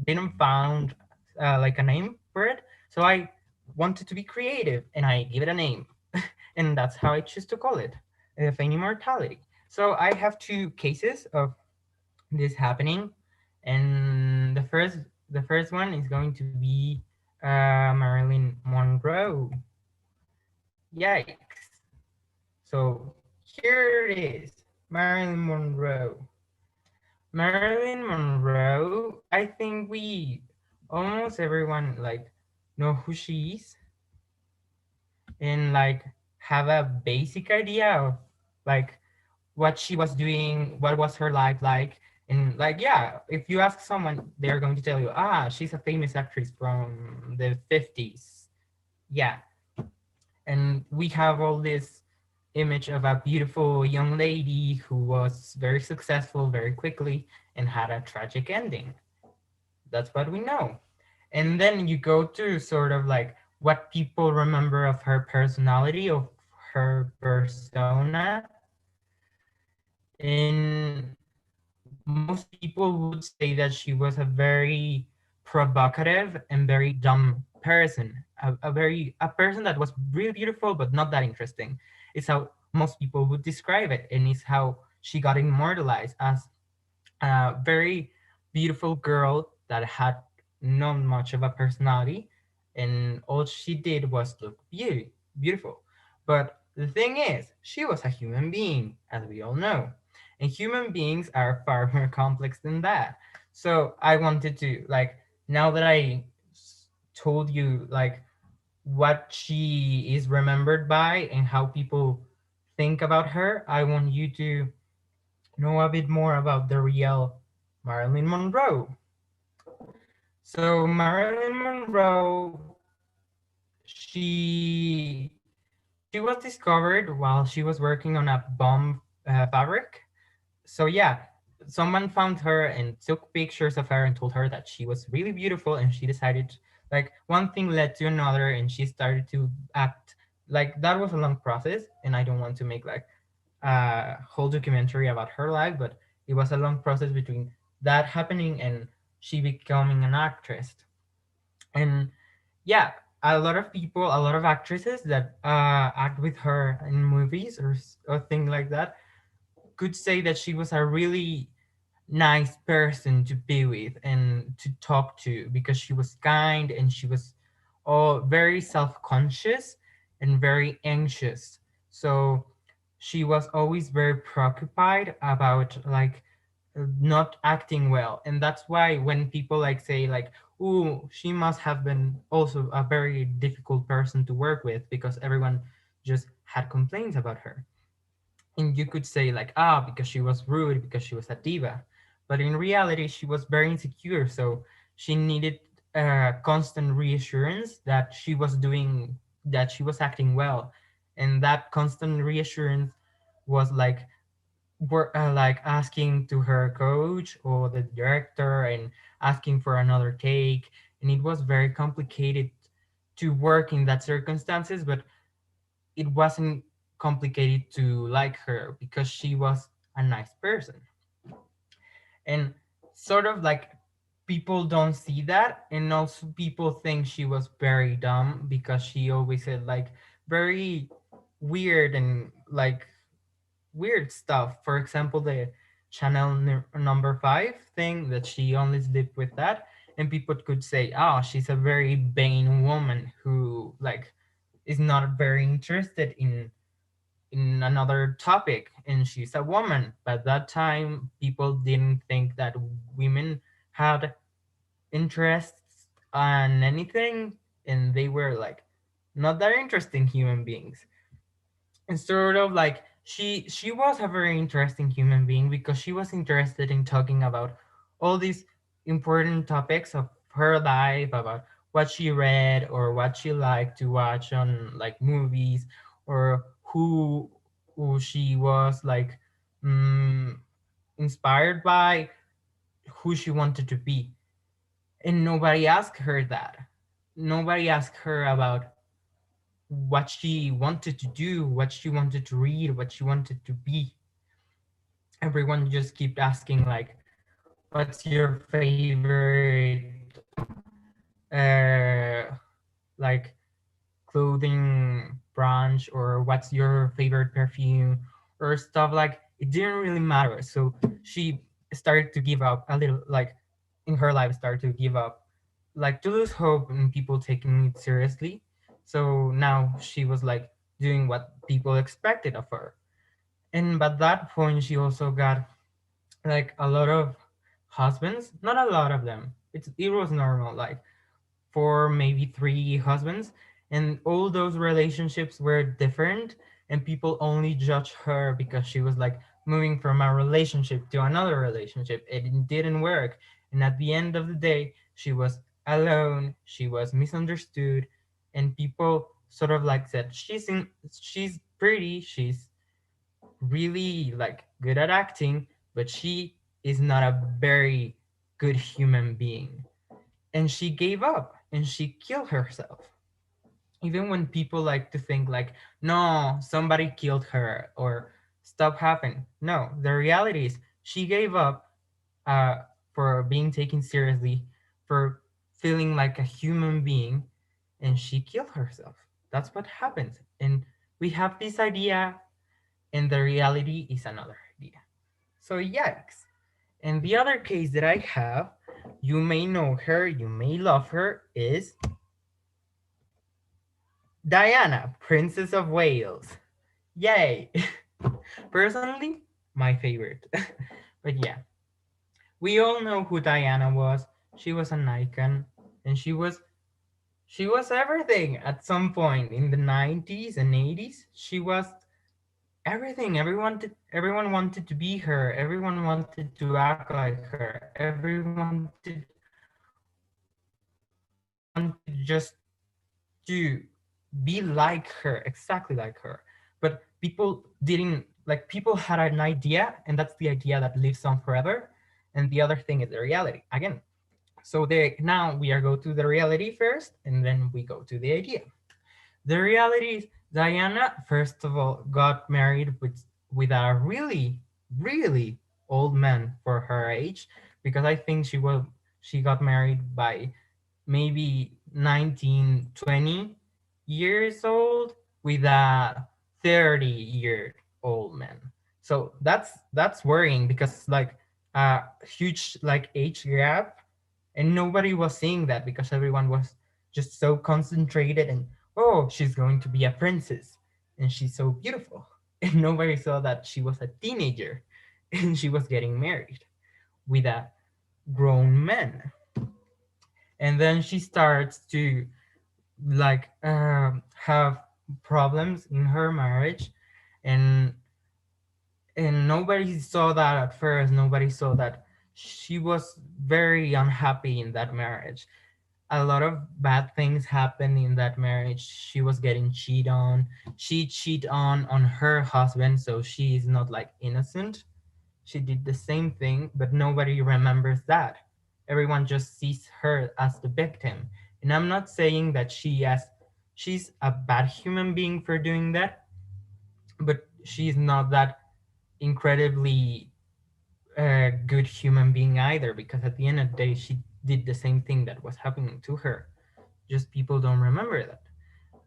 didn't found like a name for it, so I wanted to be creative and I give it a name, and that's how I choose to call it, Feign Immortality. So I have two cases of this happening, and the first one is going to be Marilyn Monroe. Yikes! So here it is, Marilyn Monroe. Marilyn Monroe. I think we almost everyone like know who she is, and like have a basic idea of like what she was doing, what was her life like. And like, yeah, if you ask someone, they're going to tell you, she's a famous actress from the 50s. Yeah. And we have all this image of a beautiful young lady who was very successful very quickly and had a tragic ending. That's what we know. And then you go to sort of like what people remember of her personality, of her persona. And most people would say that she was a very provocative and very dumb person, a person that was really beautiful but not that interesting. It's how most people would describe it, and it's how she got immortalized as a very beautiful girl that had not much of a personality, and all she did was look beautiful. But the thing is, she was a human being, as we all know, and human beings are far more complex than that. So I wanted to like, now that I told you like what she is remembered by and how people think about her, I want you to know a bit more about the real Marilyn Monroe. So Marilyn Monroe, she she was discovered while she was working on a bomb fabric. So yeah, someone found her and took pictures of her and told her that she was really beautiful, and she decided like one thing led to another, and she started to act like that was a long process, and I don't want to make like a whole documentary about her life, but it was a long process between that happening and she becoming an actress. And yeah, a lot of people, a lot of actresses that act with her in movies or thing like that could say that she was a really nice person to be with and to talk to because she was kind and she was all very self-conscious and very anxious. So she was always very preoccupied about like not acting well. And that's why when people like say like, oh, she must have been also a very difficult person to work with because everyone just had complaints about her. And you could say like, ah, because she was rude, because she was a diva. But in reality, she was very insecure. So she needed constant reassurance that she was doing, that she was acting well. And that constant reassurance was like asking to her coach or the director and asking for another take. And it was very complicated to work in that circumstances, but it wasn't complicated to like her because she was a nice person. And sort of like people don't see that, and also people think she was very dumb because she always said like very weird and like weird stuff. For example, the Chanel number 5 thing that she only slept with that, and people could say, "Oh, she's a very vain woman who like is not very interested in another topic, and she's a woman." But that time, people didn't think that women had interests on anything, and they were like not that interesting human beings. And sort of like she was a very interesting human being because she was interested in talking about all these important topics of her life, about what she read or what she liked to watch on like movies, or who she was like mm, inspired by, who she wanted to be. And nobody asked her that. Nobody asked her about what she wanted to do, what she wanted to read, what she wanted to be. Everyone just kept asking like, "What's your favorite like clothing branch?" or "What's your favorite perfume?" or stuff like it didn't really matter. So she started to give up a little, like in her life, started to give up, like to lose hope in people taking it seriously. So now she was like doing what people expected of her. And by that point, she also got like a lot of husbands, not a lot of them. It was normal, like four, maybe three husbands, and all those relationships were different, and people only judged her because she was like moving from a relationship to another relationship. It didn't work, and at the end of the day, she was alone. She was misunderstood, and people sort of like said, she's pretty, she's really like good at acting, but she is not a very good human being. And she gave up and she killed herself. Even when people like to think like, no, somebody killed her or stuff happened. No, the reality is she gave up uh, for being taken seriously, for feeling like a human being, and she killed herself. That's what happens. And we have this idea, and the reality is another idea. So, yikes. And the other case that I have, you may know her, you may love her, is Diana, Princess of Wales. Yay! Personally, my favorite. But yeah, we all know who Diana was. She was an icon, and she was everything at some point in the 90s and 80s. She was everything. Everyone wanted to be her. Everyone wanted to act like her. Everyone wanted just to be like her, exactly like her. But people didn't, like, people had an idea, and that's the idea that lives on forever. And the other thing is the reality again. So now we are go to the reality first, and then we go to the idea. The reality is Diana, first of all, got married with a really, really old man for her age, because I think she got married by maybe 19, 20 years old with a 30-year-old man. So that's worrying because like a huge like age gap, and nobody was seeing that because everyone was just so concentrated and, oh, she's going to be a princess and she's so beautiful. And nobody saw that she was a teenager and she was getting married with a grown man. And then she starts to like have problems in her marriage, and nobody saw that at first. Nobody saw that she was very unhappy in that marriage. A lot of bad things happened in that marriage. She was getting cheated on. She cheated on her husband, so she is not like innocent. She did the same thing, but nobody remembers that. Everyone just sees her as the victim. And I'm not saying that she's a bad human being for doing that, but she's not that incredibly good human being either, because at the end of the day she did the same thing that was happening to her. Just people don't remember that.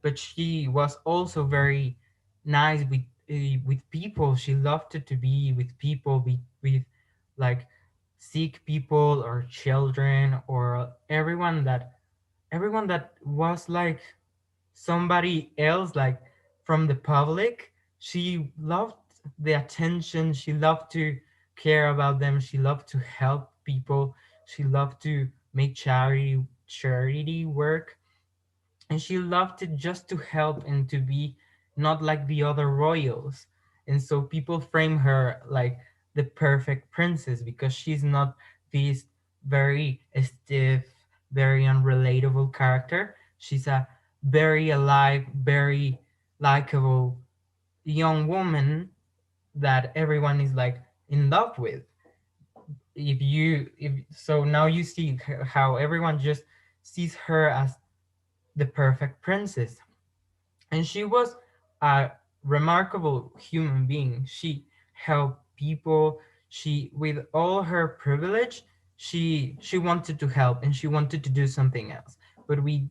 But she was also very nice with people. She loved to be with people, with like sick people or children or everyone that was like somebody else, like from the public. She loved the attention. She loved to care about them. She loved to help people. She loved to make charity work, and she loved it just to help and to be not like the other royals. And so people frame her like the perfect princess because she's not this very stiff, very unrelatable character. She's a very alive, very likable young woman that everyone is like in love with. If so now you see how everyone just sees her as the perfect princess. And she was a remarkable human being. She helped people. She, with all her privilege, she wanted to help and she wanted to do something else. But we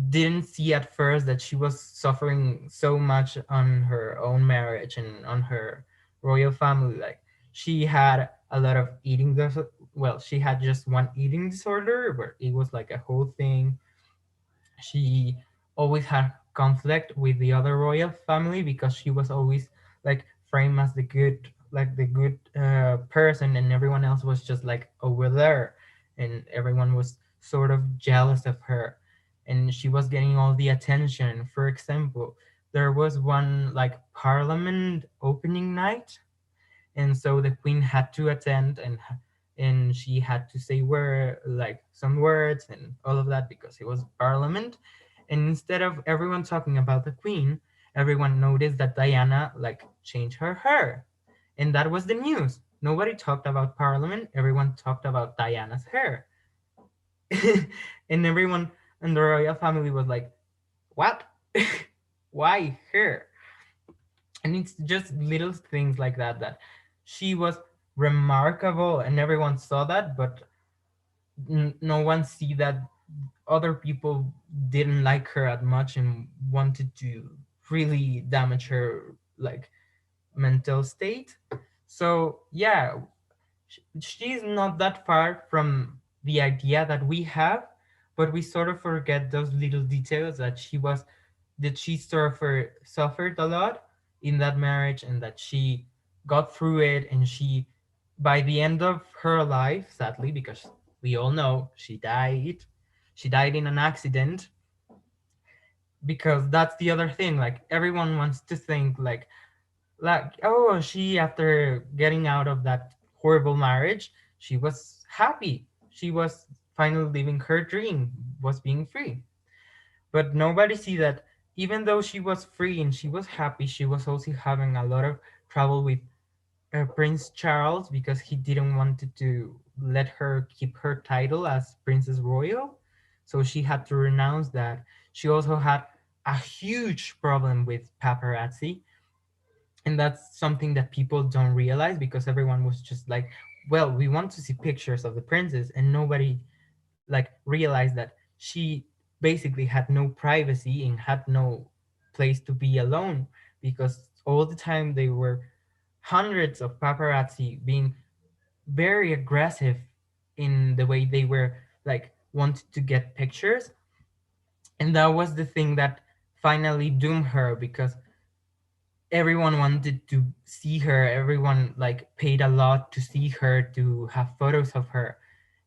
didn't see at first that she was suffering so much on her own marriage and on her royal family. Like she had a lot of well, she had just one eating disorder, but it was like a whole thing. She always had conflict with the other royal family because she was always like framed as the good person, and everyone else was just like over there, and everyone was sort of jealous of her, and she was getting all the attention. For example, there was one like parliament opening night, and so the queen had to attend, and she had to say like some words and all of that because it was parliament. And instead of everyone talking about the queen, everyone noticed that Diana like changed her hair, and that was the news. Nobody talked about parliament. Everyone talked about Diana's hair. And everyone in the royal family was like, what? Why hair? And it's just little things like that, that she was remarkable and everyone saw that, but no one see that other people didn't like her as much and wanted to really damage her like mental state. So yeah, she's not that far from the idea that we have, but we sort of forget those little details that she suffered a lot in that marriage, and that she got through it, and she, by the end of her life, sadly, because we all know she died in an accident. Because that's the other thing, like everyone wants to think like, oh, she, after getting out of that horrible marriage, she was happy, she was finally living her dream, was being free. But nobody see that even though she was free and she was happy, she was also having a lot of trouble with Prince Charles, because he didn't want to let her keep her title as Princess Royal. So she had to renounce that. She also had a huge problem with paparazzi, and that's something that people don't realize, because everyone was just like, well, we want to see pictures of the princess, and nobody like realized that she basically had no privacy and had no place to be alone, because all the time they were hundreds of paparazzi being very aggressive in the way they were like wanted to get pictures. And that was the thing that finally doomed her, because everyone wanted to see her, everyone like paid a lot to see her, to have photos of her.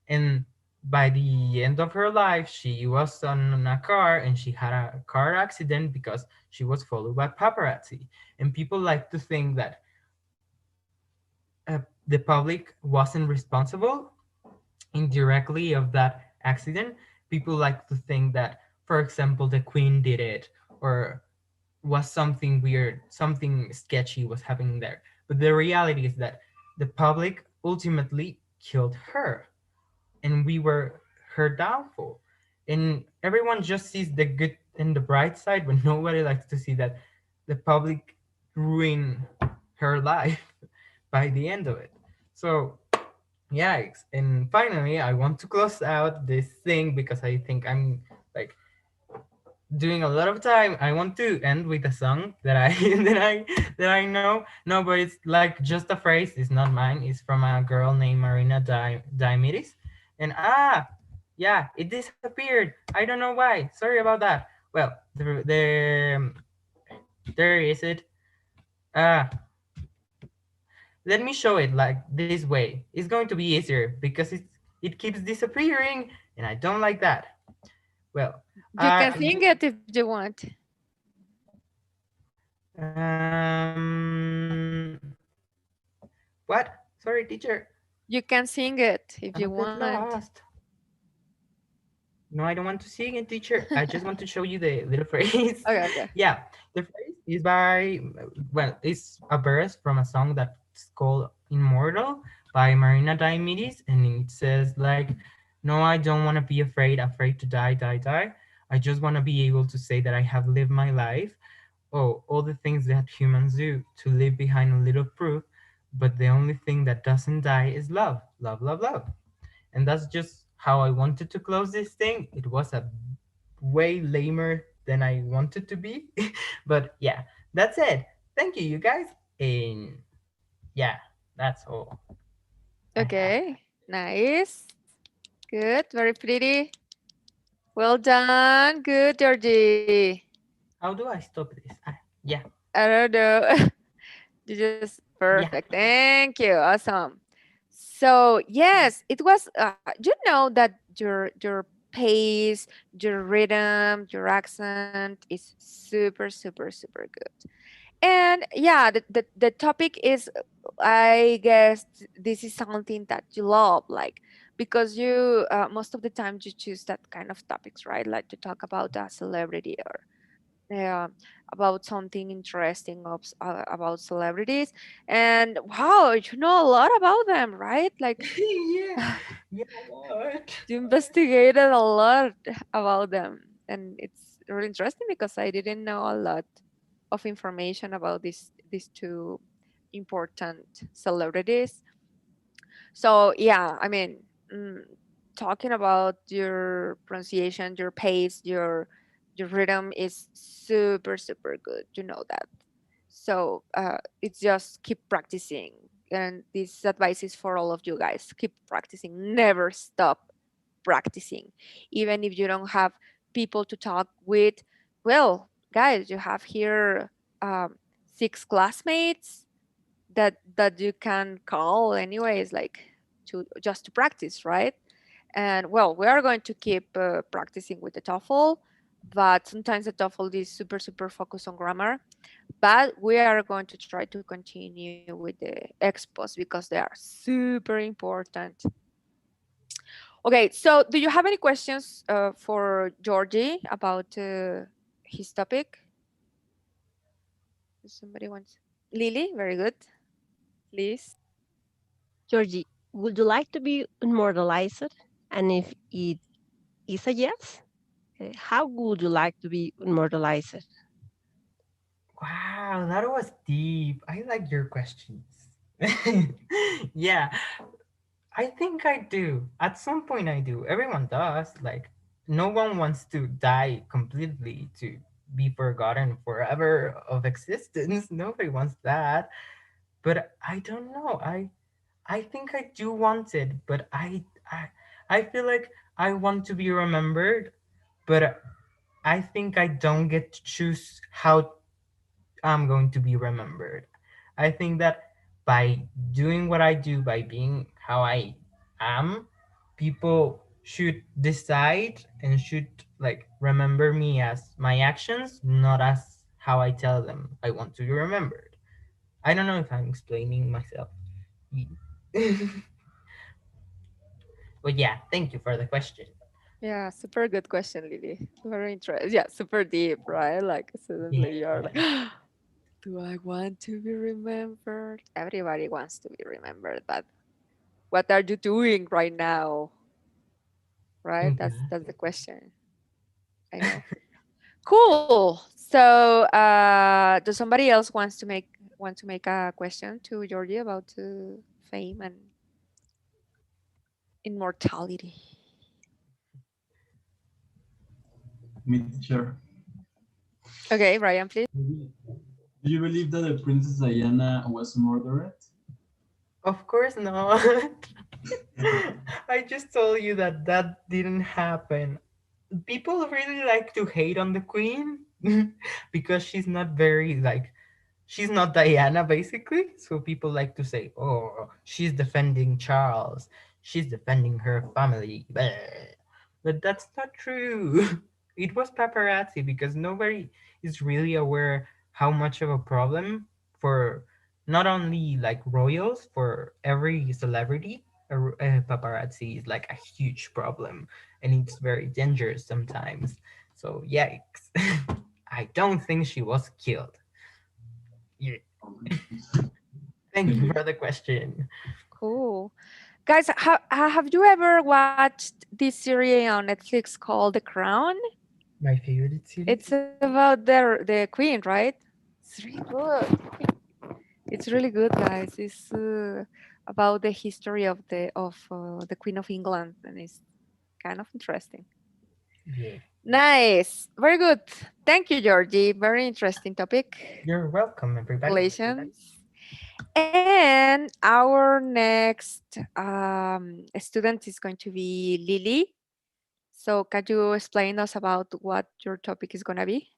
And by the end of her life, she was on a car and she had a car accident because she was followed by paparazzi. And people like to think that the public wasn't responsible indirectly of that accident. People like to think that, for example, the queen did it, or was something weird, something sketchy was happening there. But the reality is that the public ultimately killed her, and we were her downfall. And everyone just sees the good and the bright side, but nobody likes to see that the public ruined her life by the end of it. So, yikes. And finally, I want to close out this thing because I think I'm like doing a lot of time. I want to end with a song that I that I know. No, but it's like just a phrase. It's not mine. It's from a girl named Marina Diomedes. And yeah, it disappeared. I don't know why. Sorry about that. Well, there is it. Ah, let me show it like this way. It's going to be easier because it keeps disappearing, and I don't like that. Well, You can sing it if you want. Um, what? Sorry, teacher. You can sing it if I'm you a bit want. lost. No, I don't want to sing it, teacher. I just want to show you the little phrase. Okay, okay. Yeah, the phrase is by, well, it's a verse from a song that's called Immortal by Marina Diomedes. And it says, like, no, I don't want to be afraid, afraid to die, die, die. I just want to be able to say that I have lived my life. Oh, all the things that humans do to leave behind a little proof, but the only thing that doesn't die is love, love, love, love. And that's just how I wanted to close this thing. It was a way lamer than I wanted to be, but yeah, that's it. Thank you, you guys, and yeah, that's all I have. Okay. Nice. Good. Very pretty. Well done. Good, Georgie. How do I stop this? Yeah, I don't know. You just yeah. perfect. Thank you. Awesome. So yes, it was. You know that your pace, your rhythm, your accent is super, super, super good. And yeah, the topic is, I guess this is something that you love, like, because you most of the time you choose that kind of topics, right? Like to talk about a celebrity or uh, about something interesting of, about celebrities. And wow, you know a lot about them, right? Like Yeah, yeah, what? you investigated a lot about them, and it's really interesting because I didn't know a lot of information about these two important celebrities. So yeah, I mean, talking about your pronunciation, your pace, your rhythm is super, super good. You know that. So it's just keep practicing, and this advice is for all of you guys. Keep practicing. Never stop practicing, even if you don't have people to talk with. Well, guys, you have here six classmates that you can call anyways, like to just to practice, right? And well, we are going to keep practicing with the TOEFL, but sometimes the TOEFL is super, super focused on grammar. But we are going to try to continue with the expos because they are super important. Okay, so do you have any questions for Georgie about his topic? Somebody wants. Lily, very good. Please. Georgie, would you like to be immortalized? And if it is a yes, how would you like to be immortalized? Wow, that was deep. I like your questions. Yeah, I think I do. At some point, I do. Everyone does. Like, no one wants to die completely, to be forgotten forever of existence. Nobody wants that. But I don't know. I think I do want it, but I feel like I want to be remembered, but I think I don't get to choose how I'm going to be remembered. I think that by doing what I do, by being how I am, people should decide and should like remember me as my actions, not as how I tell them I want to be remembered. I don't know if I'm explaining myself. But yeah, thank you for the question. Yeah, super good question, Lily. Very interesting. Yeah, super deep, right? Like Yeah. suddenly you're like, do I want to be remembered? Everybody wants to be remembered, but what are you doing right now? Right? That's the question. I know. Cool. So, does somebody else want to make a question to Georgie about fame and immortality? Me, teacher. Okay, Ryan, please. Do you believe that the Princess Diana was murdered? Of course not. I just told you that that didn't happen. People really like to hate on the queen because she's not very like she's not Diana basically. So people like to say, "Oh, she's defending Charles. She's defending her family." Bleh. But that's not true. It was paparazzi because nobody is really aware how much of a problem for not only like royals, for every celebrity, paparazzi is like a huge problem and it's very dangerous sometimes. So yikes. I don't think she was killed. Yeah. Thank Thank you you. for the question. Cool. Guys, have you ever watched this series on Netflix called The Crown? My favorite series? It's about the queen, right? It's really good. It's really good, guys. It's about the history of the Queen of England, and it's kind of interesting. Yeah. Nice, very good. Thank you, Georgie. Very interesting topic. You're welcome, everybody. Congratulations. And our next student is going to be Lily. So, can you explain us about what your topic is going to be?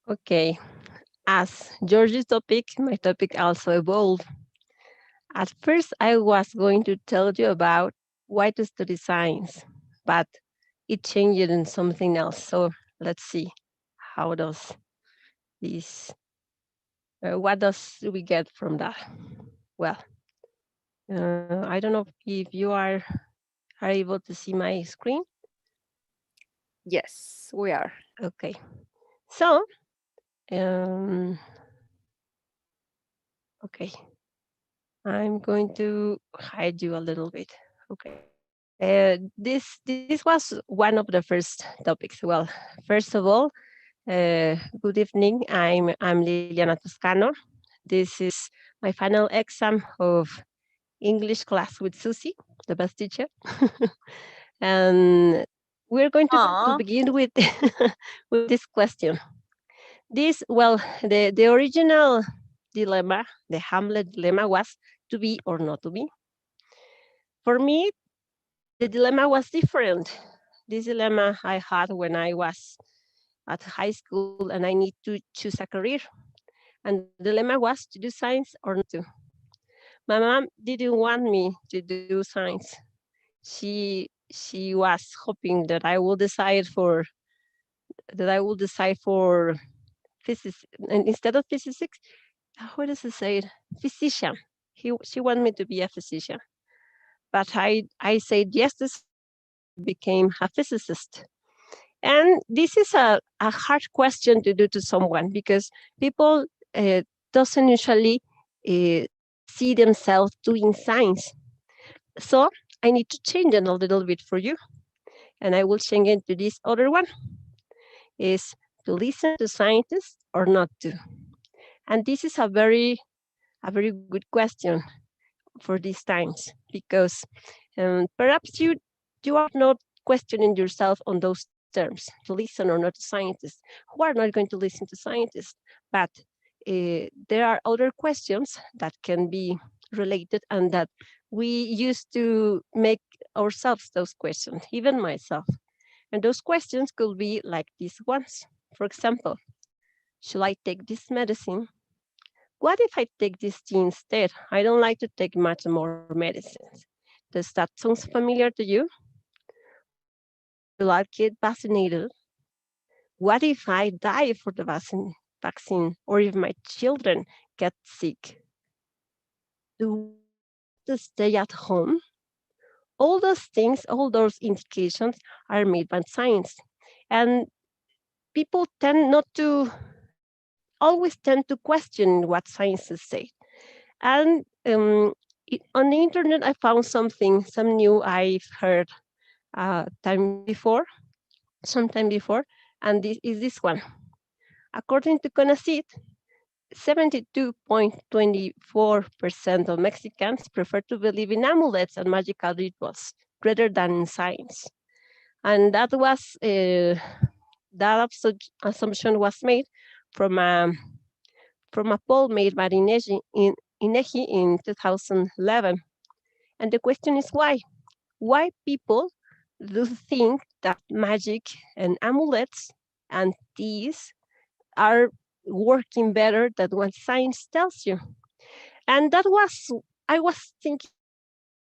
Okay. As George's topic, my topic also evolved. At first, I was going to tell you about why to study science, but it changed in something else. So let's see how does this, what does we get from that? Well, I don't know if you are able to see my screen. Yes, we are. Okay. So, um, okay, I'm going to hide you a little bit. Okay. This was one of the first topics. Well, first of all, good evening. I'm Liliana Toscano. This is my final exam of English class with Susie, the best teacher. And we're going to Aw. begin with with this question. This, well, the original dilemma, the Hamlet dilemma, was to be or not to be. For me, the dilemma was different. This dilemma I had when I was at high school and I need to choose a career. And the dilemma was to do science or not to. My mom didn't want me to do science. She was hoping that I will decide for physics, and instead of physics, how does it say it? Physician. She wanted me to be a physician. But I said yes to science and I became a physicist. And this is a hard question to do to someone because people doesn't usually uh, see themselves doing science. So I need to change it a little bit for you. And I will change it to this other one is to listen to scientists or not to. And this is a very good question for these times because perhaps you are not questioning yourself on those terms, to listen or not to scientists, who are not going to listen to scientists. But there are other questions that can be related and that we used to make ourselves those questions, even myself. And those questions could be like these ones. For example, should I take this medicine? What if I take this tea instead? I don't like to take much more medicines. Does that sound familiar to you? Will I get vaccinated? What if I die for the vaccine, or if my children get sick? Do to stay at home? All those things, all those indications are made by science. And people tend not to always tend to question what scientists say. And on the internet, I found some new I've heard sometime before, and this is this one. According to CONACYT, 72.24% of Mexicans prefer to believe in amulets and magical rituals rather than in science. And that was that assumption was made from a poll made by INEGI in 2011. And the question is why? Why people do think that magic and amulets and teas are working better than what science tells you? And that was, I was thinking,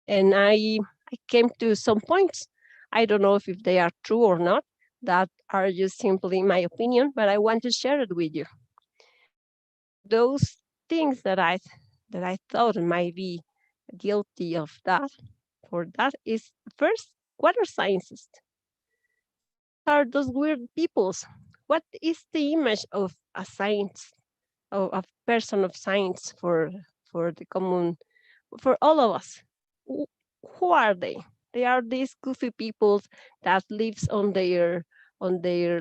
and I came to some points. I don't know if they are true or not. That are just simply my opinion, but I want to share it with you. Those things that I thought might be guilty of that, for that is first, what are scientists? Are those weird peoples? What is the image of a science, of a person of science for the common, for all of us? Who are they? They are these goofy peoples that lives on their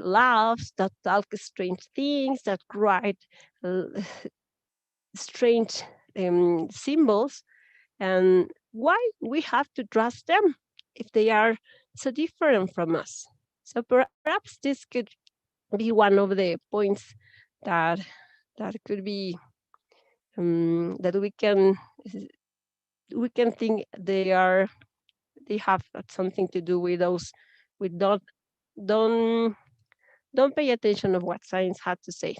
labs, that talk strange things, that write strange symbols. And why we have to trust them if they are so different from us? So perhaps this could be one of the points that could be that we can think they have something to do with those. We don't pay attention of what science had to say.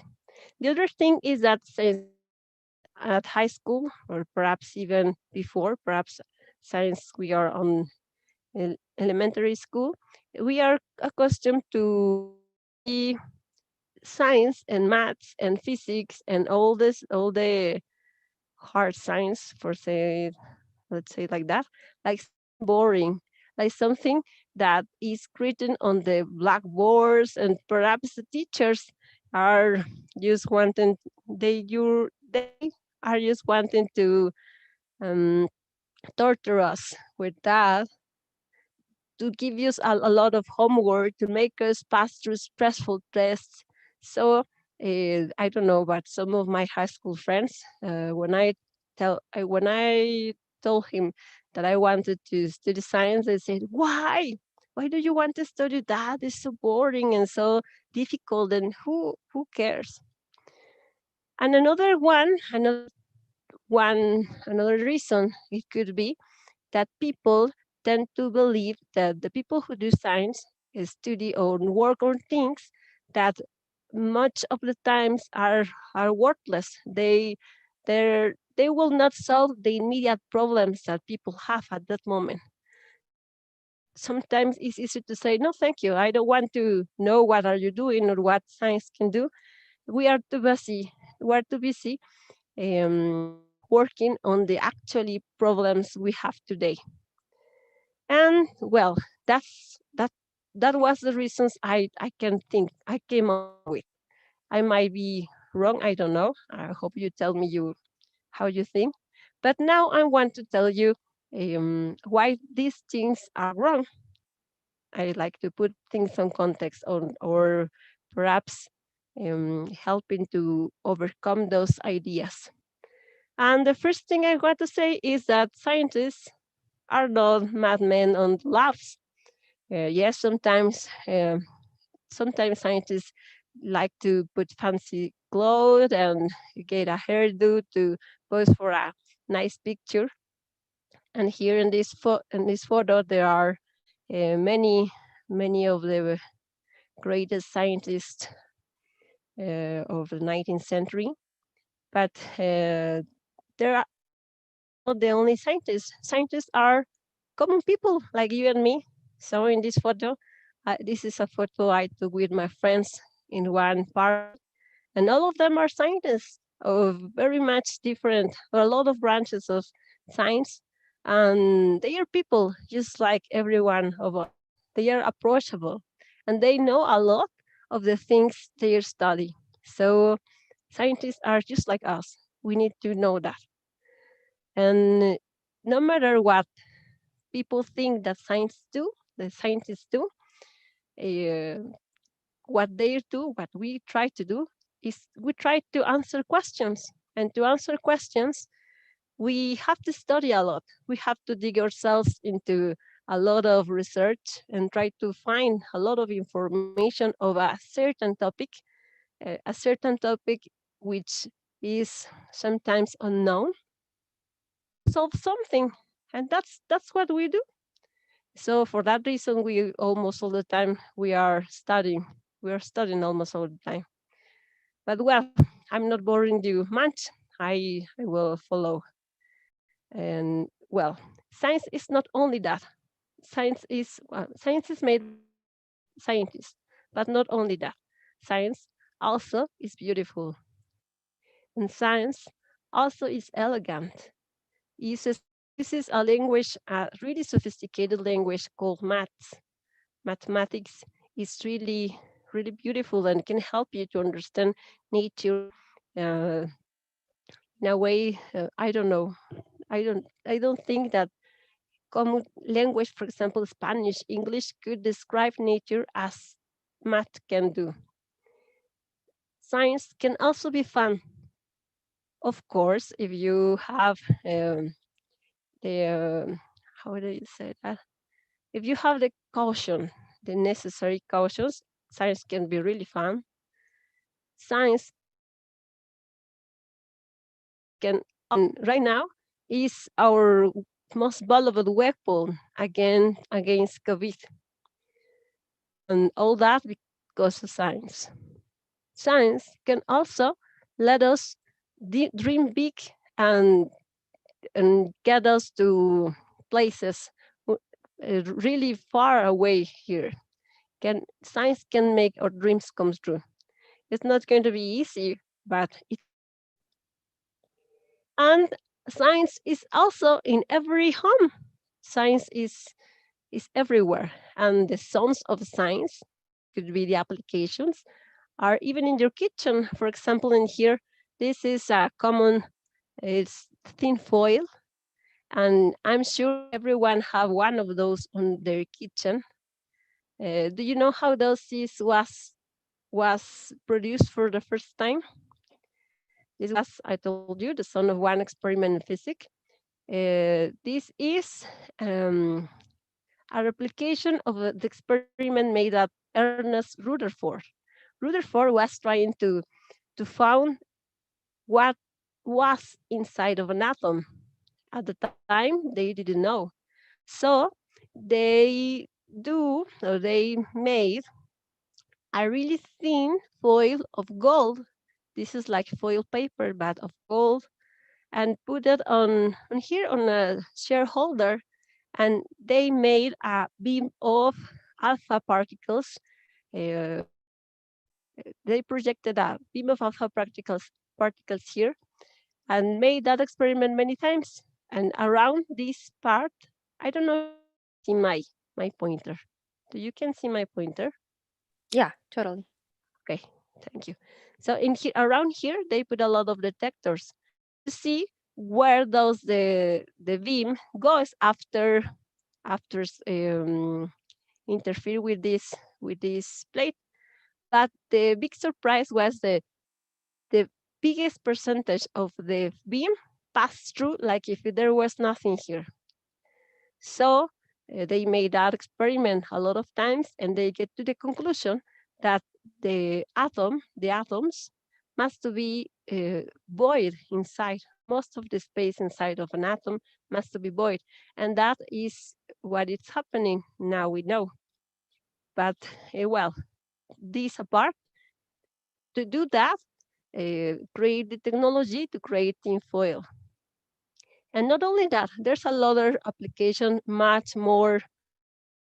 The other thing is that since at high school, or perhaps even before, perhaps since we are on elementary school, we are accustomed to study science and maths and physics and all the hard science, for say, let's say like that, like boring, like something that is written on the blackboards, and perhaps the teachers are just wanting they are just wanting to torture us with that, to give us a lot of homework, to make us pass through stressful tests. So I don't know, but some of my high school friends, when I told him that I wanted to study science, they said, "Why? Why do you want to study that? It's so boring and so difficult, and who cares?" And another reason it could be that people tend to believe that the people who do science study or work on things that much of the times are worthless. They will not solve the immediate problems that people have at that moment. Sometimes it's easy to say, no, thank you. I don't want to know what are you doing or what science can do. We are too busy. Working on the actually problems we have today. And well, that was the reasons I came up with. I might be wrong, I don't know. I hope you tell me how you think. But now I want to tell you why these things are wrong. I like to put things on context or perhaps helping to overcome those ideas. And the first thing I want to say is that scientists are not madmen on labs. Yes, sometimes scientists like to put fancy clothes and get a hairdo to pose for a nice picture. And here in this photo, there are many of the greatest scientists of the 19th century. But they're not the only scientists. Scientists are common people like you and me. So in this photo, this is a photo I took with my friends in one park, and all of them are scientists of very much different, a lot of branches of science, and they are people just like every one of us. They are approachable, and they know a lot of the things they study. So scientists are just like us. We need to know that. And no matter what people think that the scientists do, uh, what they do, what we try to do, is we try to answer questions. And to answer questions, we have to study a lot. We have to dig ourselves into a lot of research and try to find a lot of information of a certain topic which is sometimes unknown, solve something. And that's what we do. So for that reason, we almost all the time we are studying. We are studying almost all the time. But well, I'm not boring you much. I will follow. And well, science is not only that. Science is made scientists, but not only that. Science also is beautiful, and science also is elegant. Uses a language, a really sophisticated language called maths. Mathematics is really beautiful and can help you to understand nature uh, in a way. I don't know. I don't think that common language, for example, Spanish, English, could describe nature as math can do. Science can also be fun, of course, if you have the how do you say that? If you have the caution, the necessary cautions, science can be really fun. Science can right now is our most valuable weapon against COVID, and all that because of science. Science can also let us dream big and get us to places really far away here. Science can make our dreams come true. It's not going to be easy, but and science is also in every home. Science is everywhere, and the sons of science could be the applications are even in your kitchen. For example, in here, this is a common, it's thin foil, and I'm sure everyone have one of those on their kitchen. Do you know how those was produced for the first time? This was, I told you, the son of one experiment in physics. This is a replication of the experiment made at Ernest Rutherford. Rutherford was trying to find what was inside of an atom. At the time, they didn't know. So they made a really thin foil of gold. This is like foil paper, but of gold, and put it on here on a shareholder, and they made a beam of alpha particles. Uh, they projected a beam of alpha particles here, and made that experiment many times. And around this part, I don't know if you see my pointer. Do you can see my pointer? Yeah, totally. Okay, thank you. So in here, around here, they put a lot of detectors to see where does the beam goes after interfere with this plate. But the big surprise was the biggest percentage of the beam passed through like if there was nothing here. So They made that experiment a lot of times, and they get to the conclusion that the atoms must to be void inside. Most of the space inside of an atom must to be void, and that is what is happening now. We know, but well, this apart, to do that, create the technology to create tinfoil. And not only that, there's a lot of application, much more,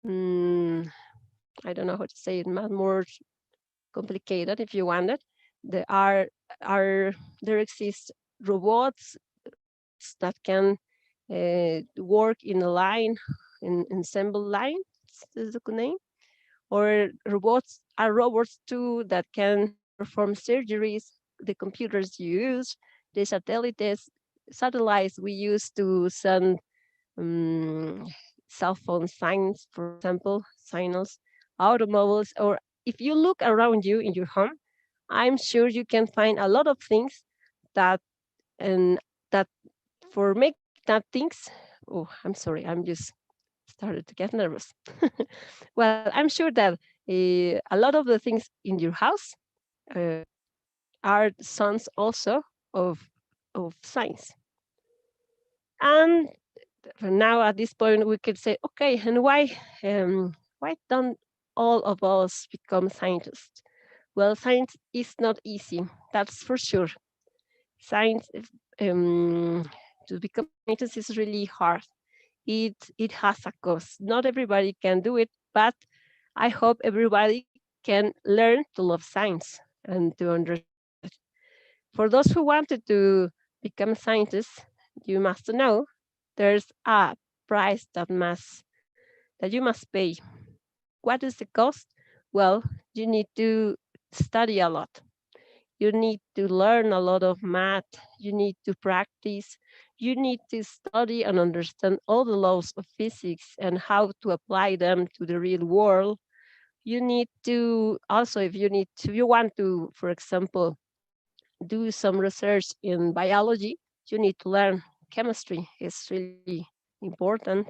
I don't know how to say it, much more complicated if you want it. There are there exist robots that can work in a line, in ensemble line, is the name, or robots too that can perform surgeries. The computers you use, the satellites we use to send um, cell phone signs, for example, signals, automobiles, or if you look around you in your home, I'm sure you can find a lot of things that and that for make that things. Oh, I'm sorry, I'm just started to get nervous. Well, I'm sure that a lot of the things in your house uh, are sons also of science. And now at this point we could say, okay, and why don't all of us become scientists? Well, science is not easy, that's for sure. Science, um, to become scientist is really hard. It has a cost. Not everybody can do it, but I hope everybody can learn to love science and to understand it. For those who wanted to become scientists, you must know there's a price that you must pay. What is the cost? Well, you need to study a lot. You need to learn a lot of math. You need to practice. You need to study and understand all the laws of physics and how to apply them to the real world. You need to also, if you want to, for example, do some research in biology, you need to learn chemistry. It's really important.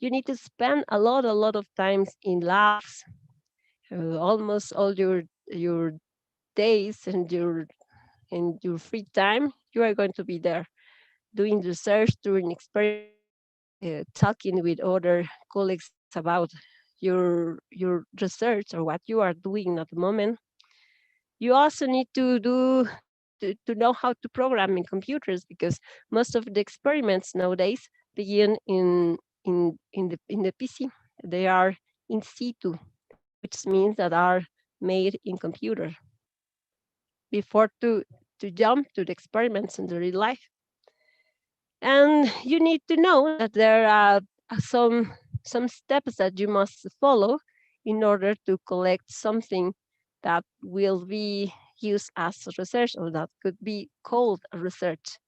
You need to spend a lot of times in labs, almost all your days and your free time, you are going to be there doing research, doing experiments, talking with other colleagues about your research or what you are doing at the moment. You also need to know how to program in computers because most of the experiments nowadays begin in the PC. They are in situ, which means that are made in computer before to jump to the experiments in the real life. And you need to know that there are some steps that you must follow in order to collect something that will be used as research or that could be called research.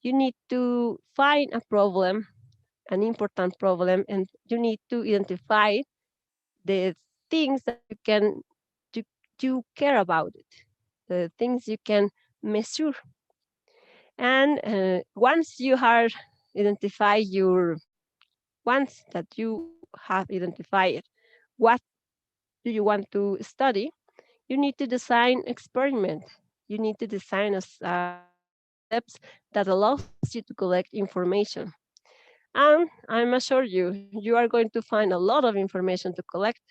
You need to find a problem, an important problem, and you need to identify the things that you, you care about it, the things you can measure. And once you have identified once that you have identified what do you want to study, you need to design experiment. You need to design steps that allows you to collect information. And I'm assure you, you are going to find a lot of information to collect,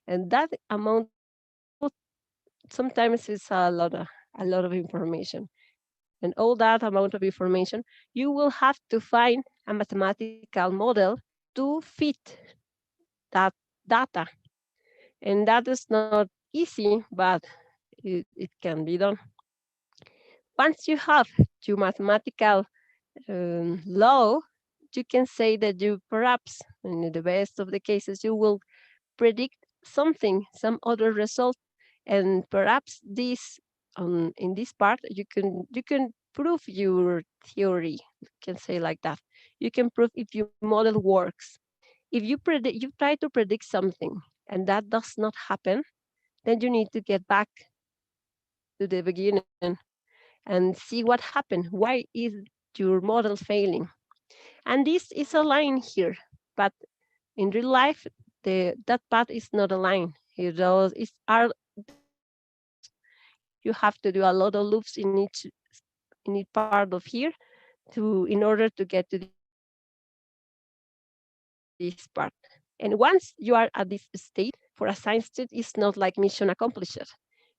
and that amount sometimes is a lot of information. And all that amount of information, you will have to find a mathematical model to fit that data. And that is not easy, but it can be done. Once you have your mathematical law, you can say that you perhaps, in the best of the cases, you will predict something, some other result, and perhaps this in this part you can prove your theory. You can say like that. You can prove if your model works. If you try to predict something and that does not happen, then you need to get back to the beginning and see what happened. Why is your model failing? And this is a line here, but In real life, that path is not a line. It's are you have to do a lot of loops in each part of here in order to get to this part. And once you are at this state, for a science student, it's not like mission accomplished.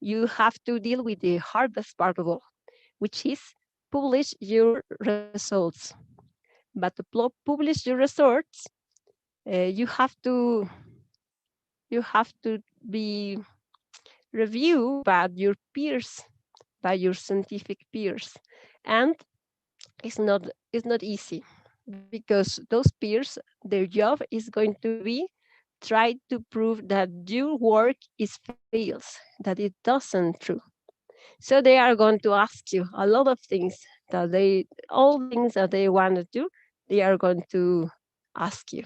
You have to deal with the hardest part of all, which is publish your results. But to publish your results, you have to be reviewed by your peers, by your scientific peers, and it's not easy because those peers, their job is going to be try to prove that your work is fails, that it doesn't true. So they are going to ask you a lot of things all things that they want to do, they are going to ask you.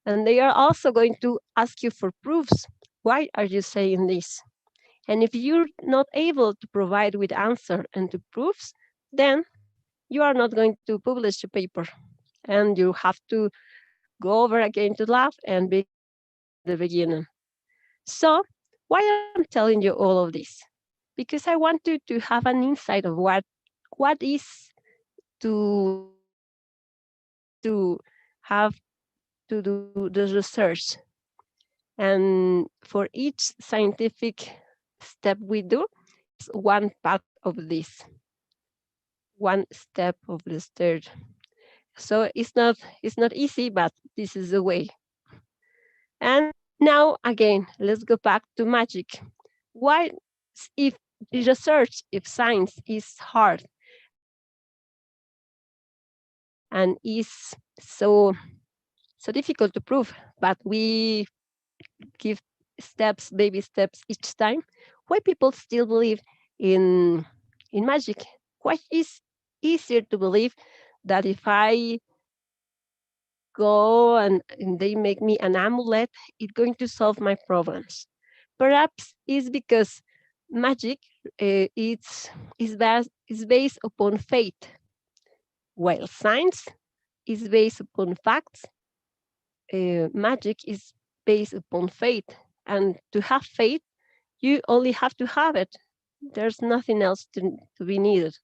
And they are also going to ask you for proofs. Why are you saying this? And if you're not able to provide with answer and to proofs, then you are not going to publish the paper. And you have to go over again to lab and begin from the beginning. So why I'm telling you all of this? Because I want you to have an insight of what is to to have to do the research. And for each scientific step we do, it's one part of this, one step of the third. So it's not easy, but this is the way. And now again, let's go back to magic. Why, if research, if science is hard and is so difficult to prove, but we give baby steps each time, why people still believe in magic? Why is easier to believe that if I go and they make me an amulet, it's going to solve my problems? Perhaps it's because magic is based upon faith, while science is based upon facts. Magic is based upon faith, and to have faith, you only have to have it. There's nothing else to be needed.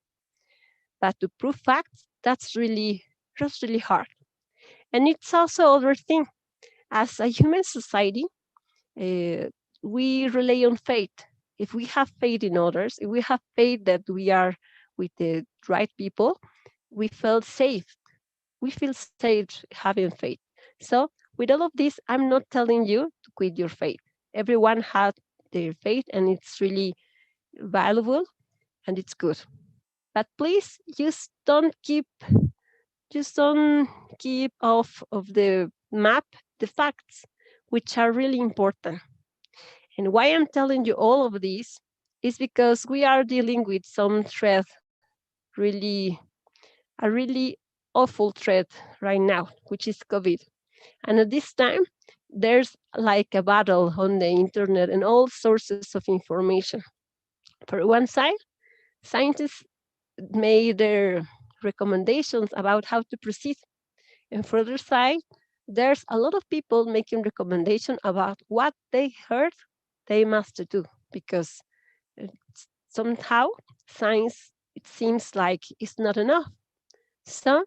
But to prove facts, that's really hard. And it's also other thing. As a human society, uh, we rely on faith. If we have faith in others, if we have faith that we are with the right people, we feel safe. We feel safe having faith. So with all of this, I'm not telling you to quit your faith. Everyone has their faith and it's really valuable and it's good. But please just don't keep off of the map the facts, which are really important. And why I'm telling you all of this is because we are dealing with some threat, really a really awful threat right now, which is COVID. And at this time, there's like a battle on the internet and all sources of information. For one side, scientists made their recommendations about how to proceed. And for the other side, there's a lot of people making recommendations about what they heard they must do, because somehow science, it seems like it's not enough. So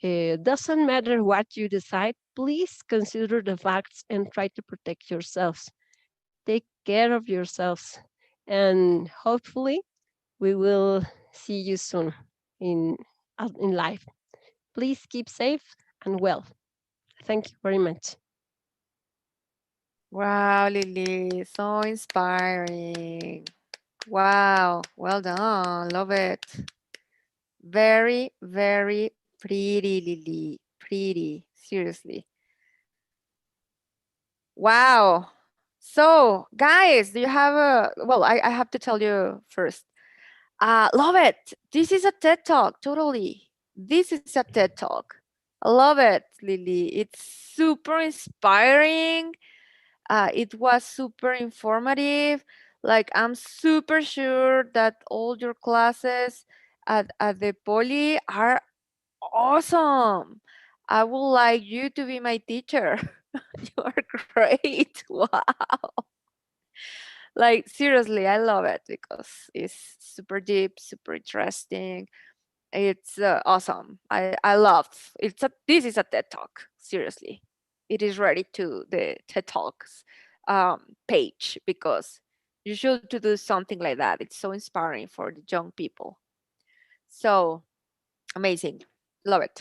it doesn't matter what you decide, please consider the facts and try to protect yourselves. Take care of yourselves, and hopefully we will see you soon in in life. Please keep safe and well. Thank you very much. Wow, Lily, so inspiring. Wow, well done. Love it. Very, very pretty, Lily. Pretty, seriously. Wow. So, guys, do you have well, I have to tell you first. Love it. This is a TED Talk, totally. This is a TED Talk. I love it, Lily. It's super inspiring. It was super informative. Like, I'm super sure that all your classes at the Poly are awesome. I would like you to be my teacher. You are great. Wow. Like seriously, I love it because it's super deep, super interesting. It's awesome. I love this is a TED Talk. Seriously, it is ready to the TED Talks page because you should to do something like that. It's so inspiring for the young people. So amazing, love it.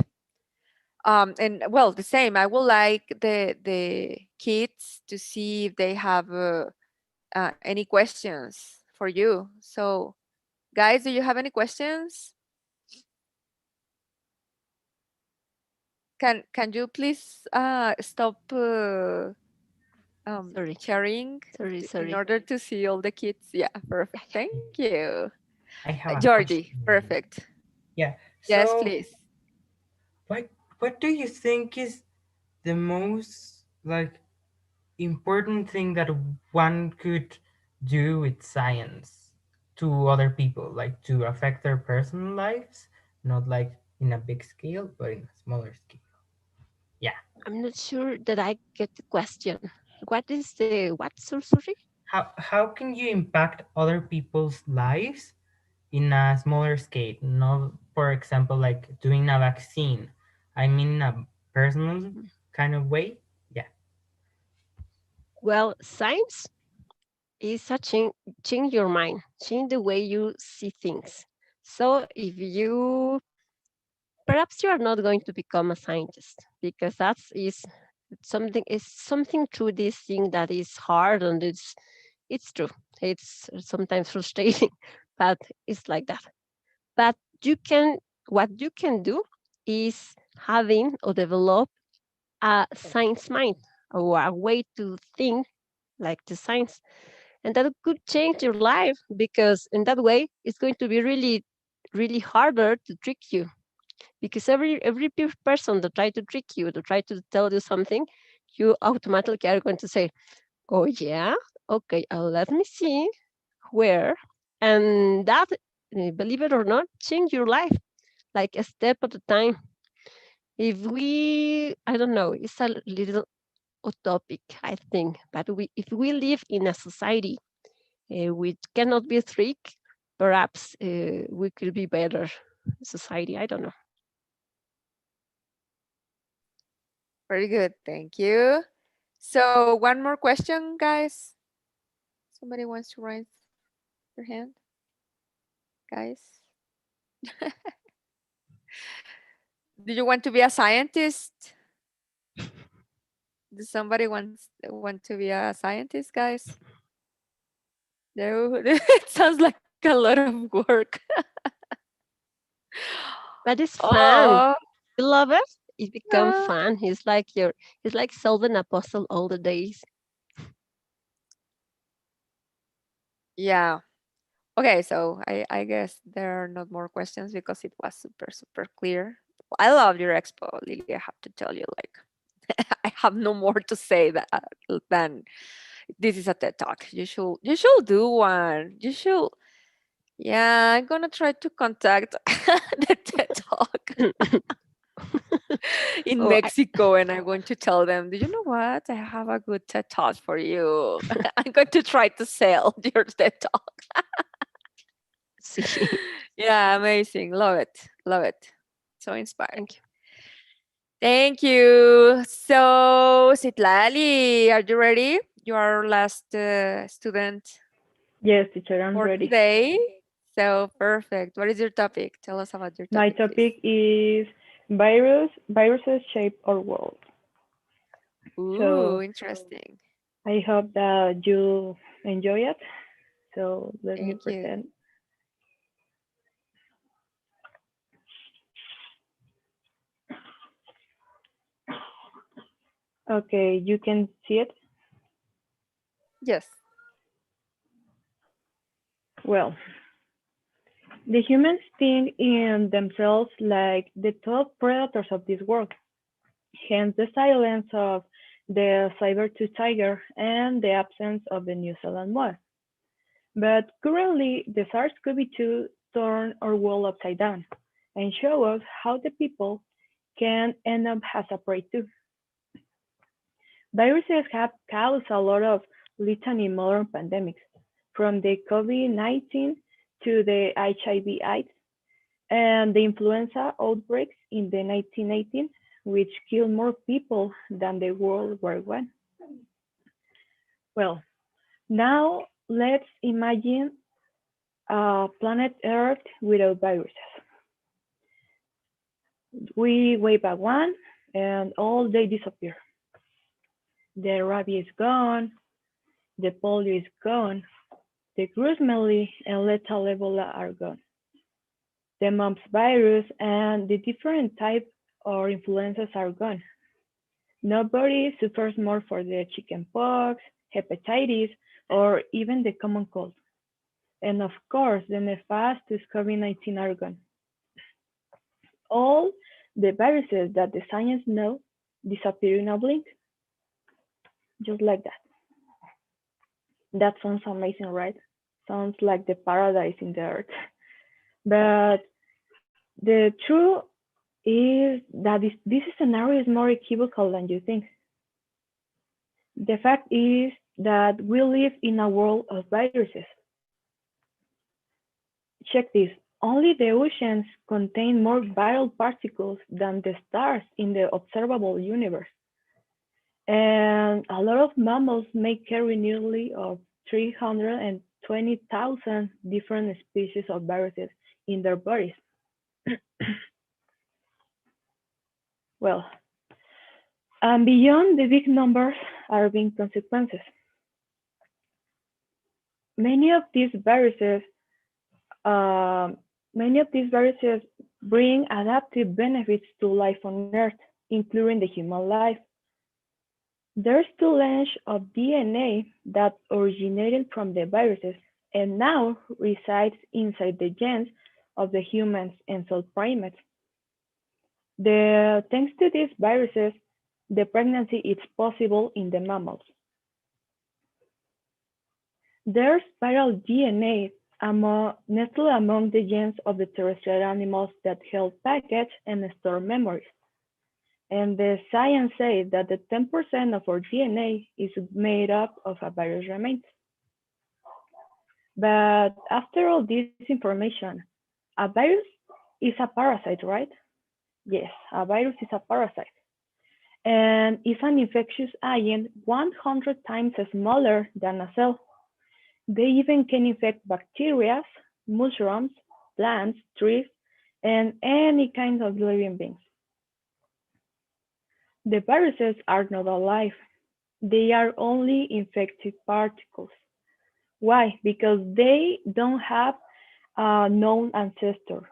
And well, the same. I would like the kids to see if they have any questions for you. So, guys, do you have any questions? Can you please stop Sorry, sharing sorry, in sorry. order to see all the kids? Yeah, Yeah, perfect. yeah. Thank you. I have a Georgie, question. perfect. Yeah. Yes, So, please. what what do you think is the most like important thing that one could do with science to other people, like to affect their personal lives, not like in a big scale, but in a smaller scale? Yeah. I'm not sure that I get the question. What is the what? So sorry. How can you impact other people's lives in a smaller scale? Not, for example, like doing a vaccine. I mean, in a personal kind of way. Yeah. Well, science is a change your mind, change the way you see things. So if you perhaps you are not going to become a scientist because something through this thing that is hard and it's true. It's sometimes frustrating, but it's like that. But you can what you can do is having or develop a science mind or a way to think like the science, and that could change your life because in that way it's going to be really harder to trick you because every person that try to trick you to try to tell you something, you automatically are going to say, oh yeah, okay, let me see where, and that, believe it or not, change your life like a step at a time. If we, I don't know, it's a little utopic, I think, but if we live in a society which cannot be tricked, perhaps we could be better society. I don't know. Very good. Thank you. So, one more question, guys. Somebody wants to raise their hand, guys? Do you want to be a scientist? Does somebody want to be a scientist, guys? No, it sounds like a lot of work. But it's fun. Oh, You love it. It becomes uh, fun. It's like solving a puzzle all the days. yeah. Okay, so I guess there are not more questions because it was super clear. I love your expo, Lily. I have to tell you, like, I have no more to say that than this is a TED Talk. You should do one. You should. Yeah, I'm gonna try to contact the TED Talk in Oh, Mexico, and I'm going to tell them, do you know what? I have a good TED Talk for you. I'm going to try to sell your TED Talk. see. Yeah, amazing. Love it. Love it. So inspiring. Thank you. Thank you. So, Citlali, are you ready? You are our last student Yes, teacher, I'm for ready. today. So, perfect. What is your topic? Tell us about your My topic, please. topic is viruses shape our world. Ooh, So interesting. I hope that you enjoy it. So let me Thank you. present. Okay, you can see it. Yes. Well, the humans think in themselves like the top predators of this world. Hence the silence of the saber-tooth tiger and the absence of the New Zealand moth. But currently, the SARS-CoV-2 turned our world upside down and show us how the people can end up as a prey too. Viruses have caused a lot of litany in modern pandemics, from the COVID-19 to the HIV/AIDS and the influenza outbreaks in the 1918, which killed more people than the World War I. Well, now let's imagine planet Earth without viruses. We wave at one and all they disappear. The rabies is gone, the polio is gone, the gruesomely and lethal Ebola are gone. The mumps virus and the different types or influenzas are gone. Nobody suffers more for the chickenpox, hepatitis, or even the common cold. And of course, the nefarious COVID-19 are gone. All the viruses that the science know disappear in a blink, just like that. That sounds amazing, right? Sounds like the paradise in the earth. But the truth is that this scenario is more equivocal than you think. The fact is that we live in a world of viruses. Check this. Only the oceans contain more viral particles than the stars in the observable universe. And a lot of mammals may carry nearly of 320,000 different species of viruses in their bodies. Well, and beyond the big numbers are big consequences. Many of these viruses bring adaptive benefits to life on Earth, including the human life. There's two lines of DNA that originated from the viruses and now resides inside the genes of the humans and cell primates. Thanks to these viruses, the pregnancy is possible in the mammals. There's viral DNA nestled among the genes of the terrestrial animals that help package and store memories. And the science says that the 10% of our DNA is made up of a virus remains. But after all this information, a virus is a parasite, right? Yes, a virus is a parasite. And it's an infectious agent 100 times smaller than a cell. They even can infect bacteria, mushrooms, plants, trees, and any kind of living beings. The viruses are not alive. They are only infected particles. Why? Because they don't have a known ancestor,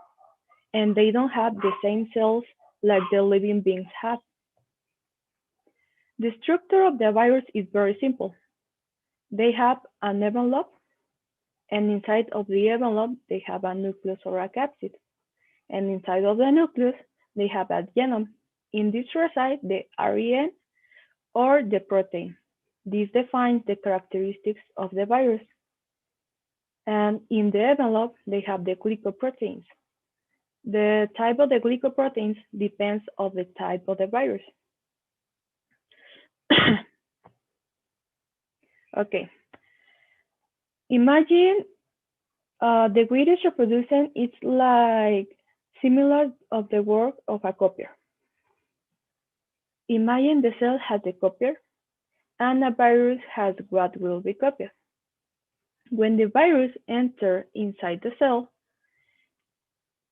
and they don't have the same cells like the living beings have. The structure of the virus is very simple. They have an envelope, and inside of the envelope, they have a nucleus or a capsid. And inside of the nucleus, they have a genome. In this reside the RNA or the protein. This defines the characteristics of the virus. And in the envelope, they have the glycoproteins. The type of the glycoproteins depends on the type of the virus. Okay. Imagine the greatest reproduction is like similar of the work of a copier. Imagine the cell has the copier and a virus has what will be copied. When the virus enters inside the cell,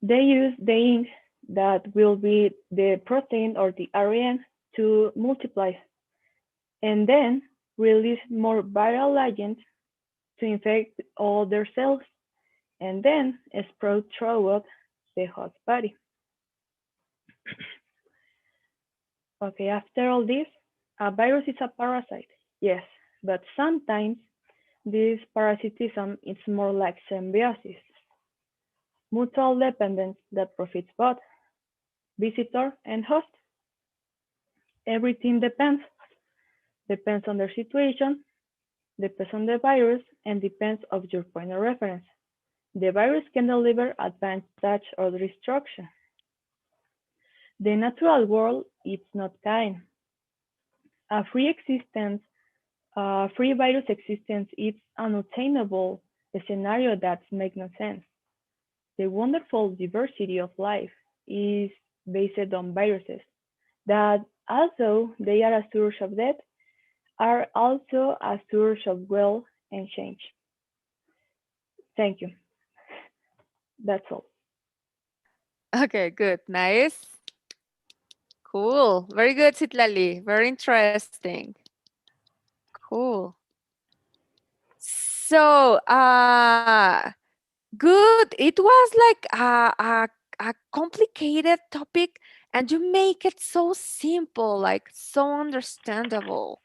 they use the ink that will be the protein or the RNA to multiply and then release more viral agents to infect all their cells and then spread throughout the host body. Okay, after all this, a virus is a parasite, yes, but sometimes this parasitism is more like symbiosis, mutual dependence that profits both visitor and host. Everything depends on their situation, depends on the virus, and depends on your point of reference. The virus can deliver advantage or destruction. The natural world is not kind. A free existence, free virus existence is unattainable scenario that makes no sense. The wonderful diversity of life is based on viruses that, although they are a source of death, are also a source of wealth and change. Thank you. That's all. Okay, good. Nice. Cool. Very good, Citlali. Very interesting. Cool. So, good. It was like a complicated topic, and you make it so simple, like so understandable.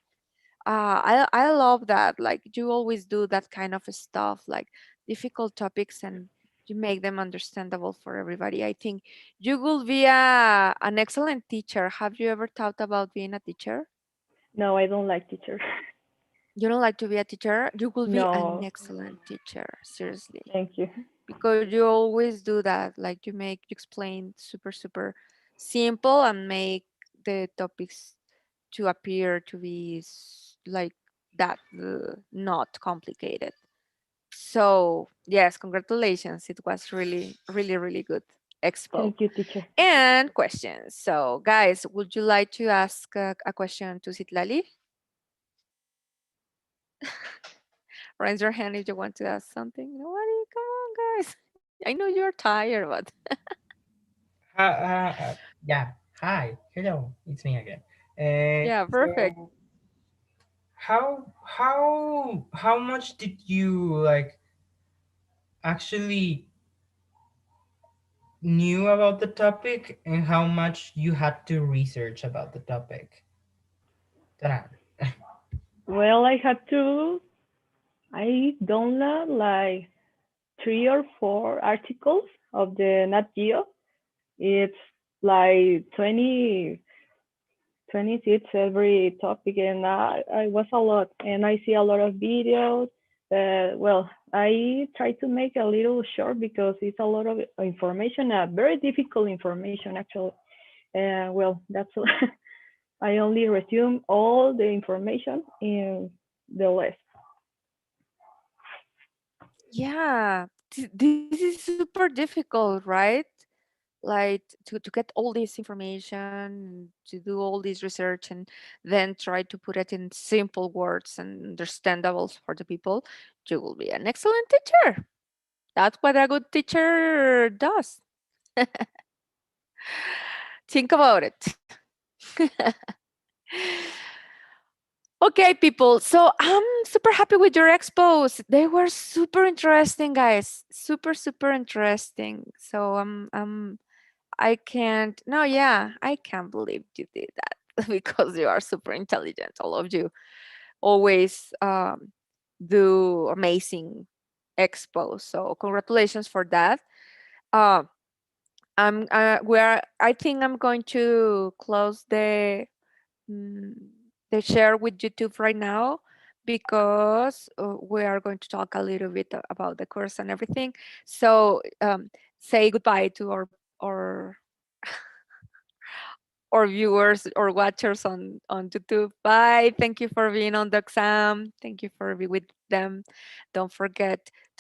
I love that. Like you always do that kind of stuff, like difficult topics, and you make them understandable for everybody. I think you will be an excellent teacher. Have you ever thought about being a teacher? No, I don't like teachers. You don't like to be a teacher? You will be an No, excellent teacher, seriously. thank you. Because you always do that. Like you explain super simple and make the topics to appear to be like that, not complicated. So yes, congratulations. It was really good expo. Thank you, teacher. And questions. So guys, would you like to ask a question to Citlali? Raise your hand if you want to ask something. Nobody, come on, guys. I know you're tired, but Yeah. Hi. Hello. It's me again. yeah, perfect. So how much did you like actually knew about the topic and how much you had to research about the topic? Ta-da. Well, I download like 3 or 4 articles of the Nat Geo. It's like 20 seats every topic, and I was a lot. And I see a lot of videos. Well, I try to make a little short because it's a lot of information, very difficult information actually. Well, that's all. I only resume all the information in the list. Yeah, this is super difficult, right? Like to get all this information, to do all this research, and then try to put it in simple words and understandable for the people. You will be an excellent teacher. That's what a good teacher does. Think about it. Okay, people. So I'm super happy with your expos. They were super interesting, guys. Super interesting. So I can't. No, yeah, I can't believe you did that because you are super intelligent. All of you always do amazing expos. So congratulations for that. Uh, I think I'm going to close mm, the share with YouTube right now because we are going to talk a little bit about the course and everything. So say goodbye to our or viewers or watchers on YouTube. Bye. Thank you for being on the exam. Thank you for being with them. Don't forget